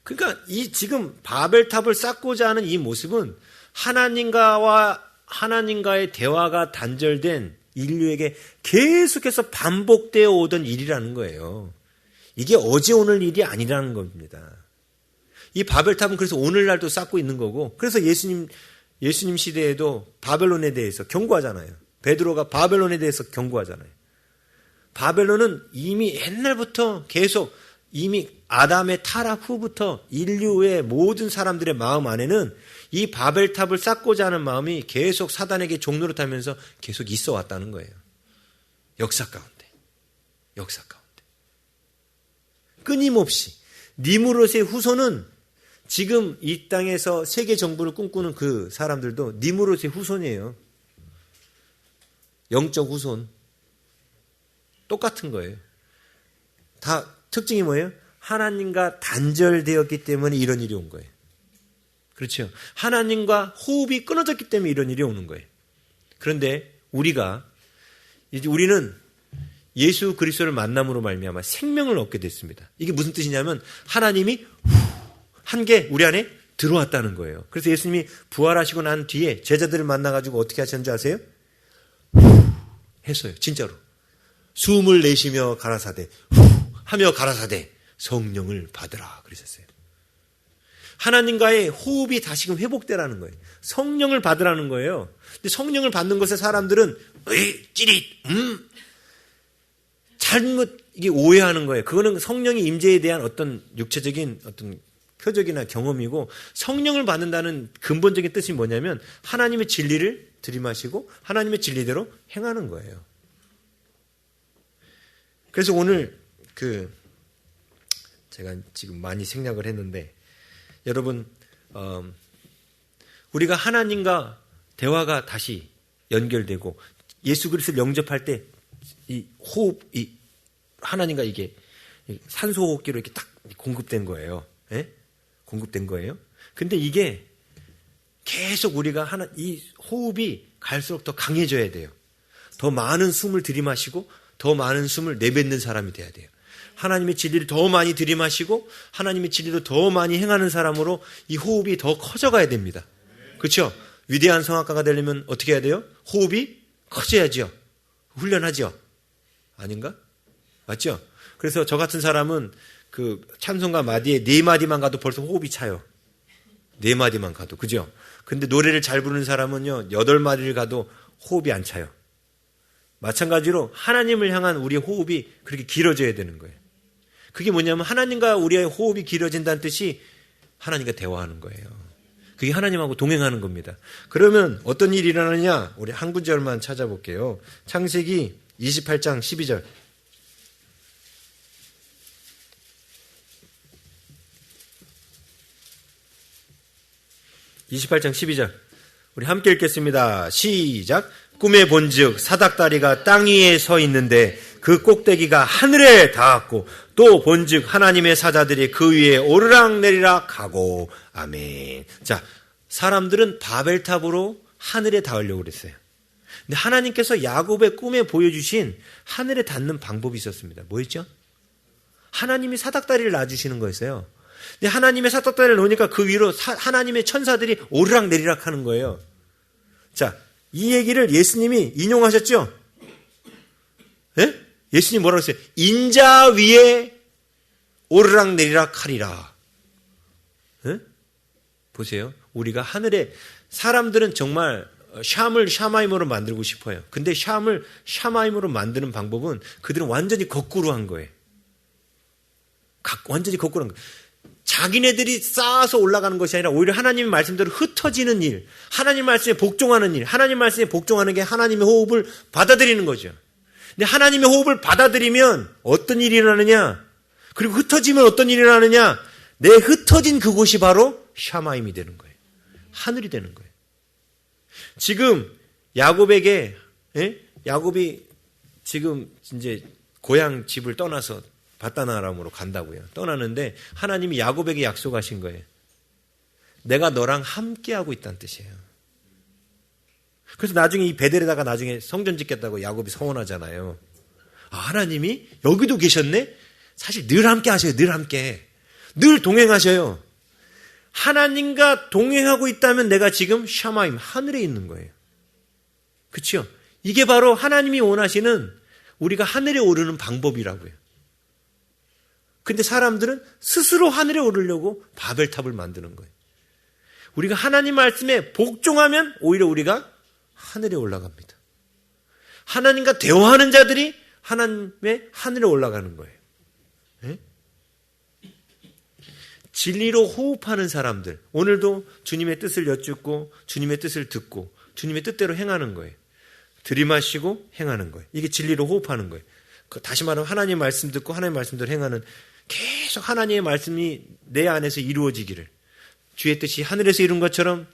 그러니까 이 지금 바벨탑을 쌓고자 하는 이 모습은 하나님과의 대화가 단절된 인류에게 계속해서 반복되어 오던 일이라는 거예요. 이게 어제 오늘 일이 아니라는 겁니다. 이 바벨탑은 그래서 오늘날도 쌓고 있는 거고, 그래서 예수님 시대에도 바벨론에 대해서 경고하잖아요. 베드로가 바벨론에 대해서 경고하잖아요. 바벨론은 이미 옛날부터 계속 이미 아담의 타락 후부터 인류의 모든 사람들의 마음 안에는 이 바벨탑을 쌓고자 하는 마음이 계속 사단에게 종노릇하면서 계속 있어 왔다는 거예요. 역사 가운데. 끊임없이. 니무롯의 후손은 지금 이 땅에서 세계 정부를 꿈꾸는 그 사람들도 니무롯의 후손이에요. 영적 후손. 똑같은 거예요. 다 특징이 뭐예요? 하나님과 단절되었기 때문에 이런 일이 온 거예요. 그렇죠? 하나님과 호흡이 끊어졌기 때문에 이런 일이 오는 거예요. 그런데 우리는 예수 그리스도를 만남으로 말미암아 생명을 얻게 됐습니다. 이게 무슨 뜻이냐면 하나님이 한 게 우리 안에 들어왔다는 거예요. 그래서 예수님이 부활하시고 난 뒤에 제자들을 만나가지고 어떻게 하셨는지 아세요? 했어요. 진짜로. 숨을 내쉬며 가라사대 하며 가라사대 성령을 받으라 그러셨어요. 하나님과의 호흡이 다시금 회복되라는 거예요. 성령을 받으라는 거예요. 근데 성령을 받는 것에 사람들은 찌릿 잘못 이게 오해하는 거예요. 그거는 성령의 임재에 대한 어떤 육체적인 어떤 표적이나 경험이고, 성령을 받는다는 근본적인 뜻이 뭐냐면 하나님의 진리를 들이마시고 하나님의 진리대로 행하는 거예요. 그래서 오늘 제가 지금 많이 생략을 했는데, 여러분 우리가 하나님과 대화가 다시 연결되고 예수 그리스도를 영접할 때 이 호흡, 이 하나님과 이게 산소 호흡기로 이렇게 딱 공급된 거예요. 예? 공급된 거예요. 근데 이게 계속 우리가 이 호흡이 갈수록 더 강해져야 돼요. 더 많은 숨을 들이마시고 더 많은 숨을 내뱉는 사람이 돼야 돼요. 하나님의 진리를 더 많이 들이마시고 하나님의 진리를 더 많이 행하는 사람으로 이 호흡이 더 커져가야 됩니다. 그렇죠? 위대한 성악가가 되려면 어떻게 해야 돼요? 호흡이 커져야죠. 훈련하죠. 아닌가? 맞죠? 그래서 저 같은 사람은 그 찬송가 마디에 4마디만 가도 벌써 호흡이 차요. 4마디만 가도. 그죠? 근데 노래를 잘 부르는 사람은요, 8마디를 가도 호흡이 안 차요. 마찬가지로 하나님을 향한 우리의 호흡이 그렇게 길어져야 되는 거예요. 그게 뭐냐면 하나님과 우리의 호흡이 길어진다는 뜻이 하나님과 대화하는 거예요. 그게 하나님하고 동행하는 겁니다. 그러면 어떤 일이 일어나느냐? 우리 한 구절만 찾아볼게요. 창세기 28장 12절. 28장 12절. 우리 함께 읽겠습니다. 시작. 꿈에 본즉 사닥다리가 땅 위에 서 있는데 그 꼭대기가 하늘에 닿았고 또 본즉 하나님의 사자들이 그 위에 오르락내리락 하고. 아멘. 자, 사람들은 바벨탑으로 하늘에 닿으려고 그랬어요. 근데 하나님께서 야곱의 꿈에 보여주신 하늘에 닿는 방법이 있었습니다. 뭐였죠? 하나님이 사닥다리를 놔주시는 거였어요. 근데 하나님의 사닥다리를 놓으니까 그 위로 하나님의 천사들이 오르락내리락 하는 거예요. 자, 이 얘기를 예수님이 인용하셨죠? 예? 예수님 뭐라고 했어요? 인자 위에 오르락내리락 하리라. 예? 보세요. 우리가 하늘에, 사람들은 정말 샴을 샤마임으로 만들고 싶어요. 근데 샴을 샤마임으로 만드는 방법은 그들은 완전히 거꾸로 한 거예요. 완전히 거꾸로 한 거예요. 자기네들이 쌓아서 올라가는 것이 아니라 오히려 하나님의 말씀대로 흩어지는 일, 하나님 말씀에 복종하는 일, 하나님 말씀에 복종하는 게 하나님의 호흡을 받아들이는 거죠. 근데 하나님의 호흡을 받아들이면 어떤 일이 일어나느냐? 그리고 흩어지면 어떤 일이 일어나느냐? 내 흩어진 그곳이 바로 샤마임이 되는 거예요. 하늘이 되는 거예요. 지금 야곱에게, 야곱이 지금 이제 고향 집을 떠나서 바다나람으로 간다고요. 떠나는데 하나님이 야곱에게 약속하신 거예요. 내가 너랑 함께하고 있다는 뜻이에요. 그래서 나중에 이 베델에다가 나중에 성전 짓겠다고 야곱이 서원하잖아요. 아, 하나님이 여기도 계셨네? 사실 늘 함께 하셔요. 늘 함께. 늘 동행하셔요. 하나님과 동행하고 있다면 내가 지금 샤마임, 하늘에 있는 거예요. 그렇죠? 이게 바로 하나님이 원하시는 우리가 하늘에 오르는 방법이라고요. 근데 사람들은 스스로 하늘에 오르려고 바벨탑을 만드는 거예요. 우리가 하나님 말씀에 복종하면 오히려 우리가 하늘에 올라갑니다. 하나님과 대화하는 자들이 하나님의 하늘에 올라가는 거예요. 네? 진리로 호흡하는 사람들, 오늘도 주님의 뜻을 여쭙고 주님의 뜻을 듣고 주님의 뜻대로 행하는 거예요. 들이마시고 행하는 거예요. 이게 진리로 호흡하는 거예요. 다시 말하면 하나님 말씀 듣고 하나님 말씀대로 행하는, 계속 하나님의 말씀이 내 안에서 이루어지기를, 주의 뜻이 하늘에서 이룬 것처럼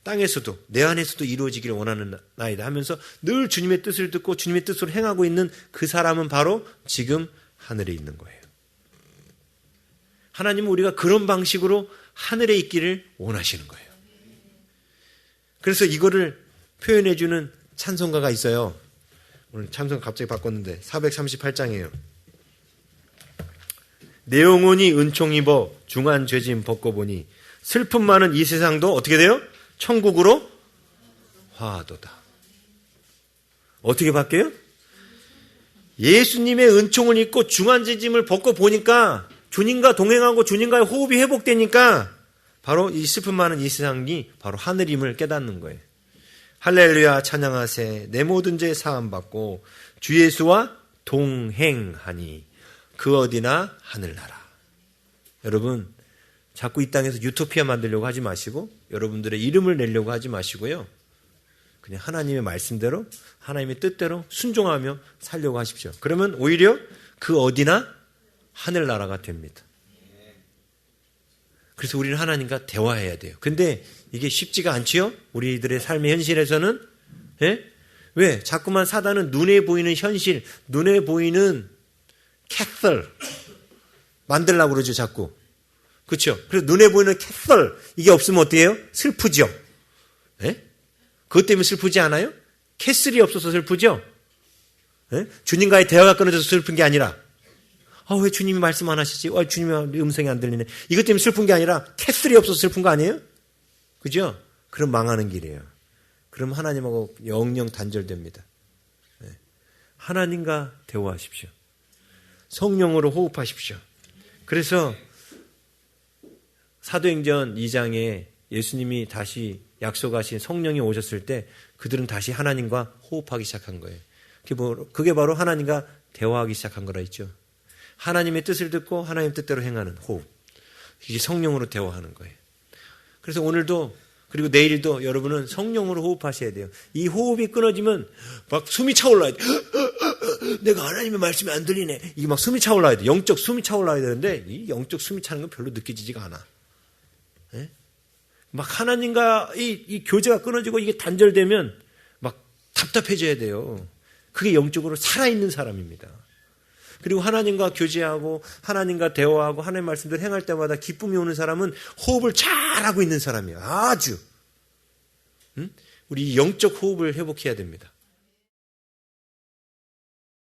땅에서도 내 안에서도 이루어지기를 원하는 나이다 하면서 늘 주님의 뜻을 듣고 주님의 뜻으로 행하고 있는 그 사람은 바로 지금 하늘에 있는 거예요. 하나님은 우리가 그런 방식으로 하늘에 있기를 원하시는 거예요. 그래서 이거를 표현해주는 찬송가가 있어요. 오늘 찬송 갑자기 바꿨는데 438장이에요. 내 영혼이 은총 입어 중한 죄짐 벗고 보니 슬픔 많은 이 세상도 어떻게 돼요? 천국으로 화하도다. 어떻게 바뀌어요? 예수님의 은총을 입고 중한 죄짐을 벗고 보니까 주님과 동행하고 주님과의 호흡이 회복되니까 바로 이 슬픔 많은 이 세상이 바로 하늘임을 깨닫는 거예요. 할렐루야 찬양하세 내 모든 죄 사함 받고 주 예수와 동행하니 그 어디나 하늘나라. 여러분 자꾸 이 땅에서 유토피아 만들려고 하지 마시고 여러분들의 이름을 내려고 하지 마시고요. 그냥 하나님의 말씀대로 하나님의 뜻대로 순종하며 살려고 하십시오. 그러면 오히려 그 어디나 하늘나라가 됩니다. 그래서 우리는 하나님과 대화해야 돼요. 근데 이게 쉽지가 않지요? 우리들의 삶의 현실에서는. 예? 왜? 자꾸만 사단은 눈에 보이는 현실, 눈에 보이는 캐슬 만들려고 그러죠, 자꾸. 그렇죠? 그래서 눈에 보이는 캐슬, 이게 없으면 어떻게 해요? 슬프죠? 예? 그것 때문에 슬프지 않아요? 캐슬이 없어서 슬프죠? 예? 주님과의 대화가 끊어져서 슬픈 게 아니라, 왜 주님이 말씀 안 하시지? 주님의 음성이 안 들리네. 이것 때문에 슬픈 게 아니라 캐슬이 없어서 슬픈 거 아니에요? 그죠? 그럼 망하는 길이에요. 그럼 하나님하고 영영 단절됩니다. 네. 하나님과 대화하십시오. 성령으로 호흡하십시오. 그래서 사도행전 2장에 예수님이 다시 약속하신 성령이 오셨을 때 그들은 다시 하나님과 호흡하기 시작한 거예요. 그게 바로 하나님과 대화하기 시작한 거라 했죠. 하나님의 뜻을 듣고 하나님 뜻대로 행하는 호흡. 이게 성령으로 대화하는 거예요. 그래서 오늘도 그리고 내일도 여러분은 성령으로 호흡하셔야 돼요. 이 호흡이 끊어지면 막 숨이 차올라야 돼. 내가 하나님의 말씀이 안 들리네. 이게 막 숨이 차올라야 돼. 영적 숨이 차올라야 되는데 이 영적 숨이 차는 건 별로 느껴지지가 않아. 네? 막 하나님과 이 교제가 끊어지고 이게 단절되면 막 답답해져야 돼요. 그게 영적으로 살아있는 사람입니다. 그리고 하나님과 교제하고 하나님과 대화하고 하나님의 말씀대로 행할 때마다 기쁨이 오는 사람은 호흡을 잘하고 있는 사람이에요. 아주. 우리 영적 호흡을 회복해야 됩니다.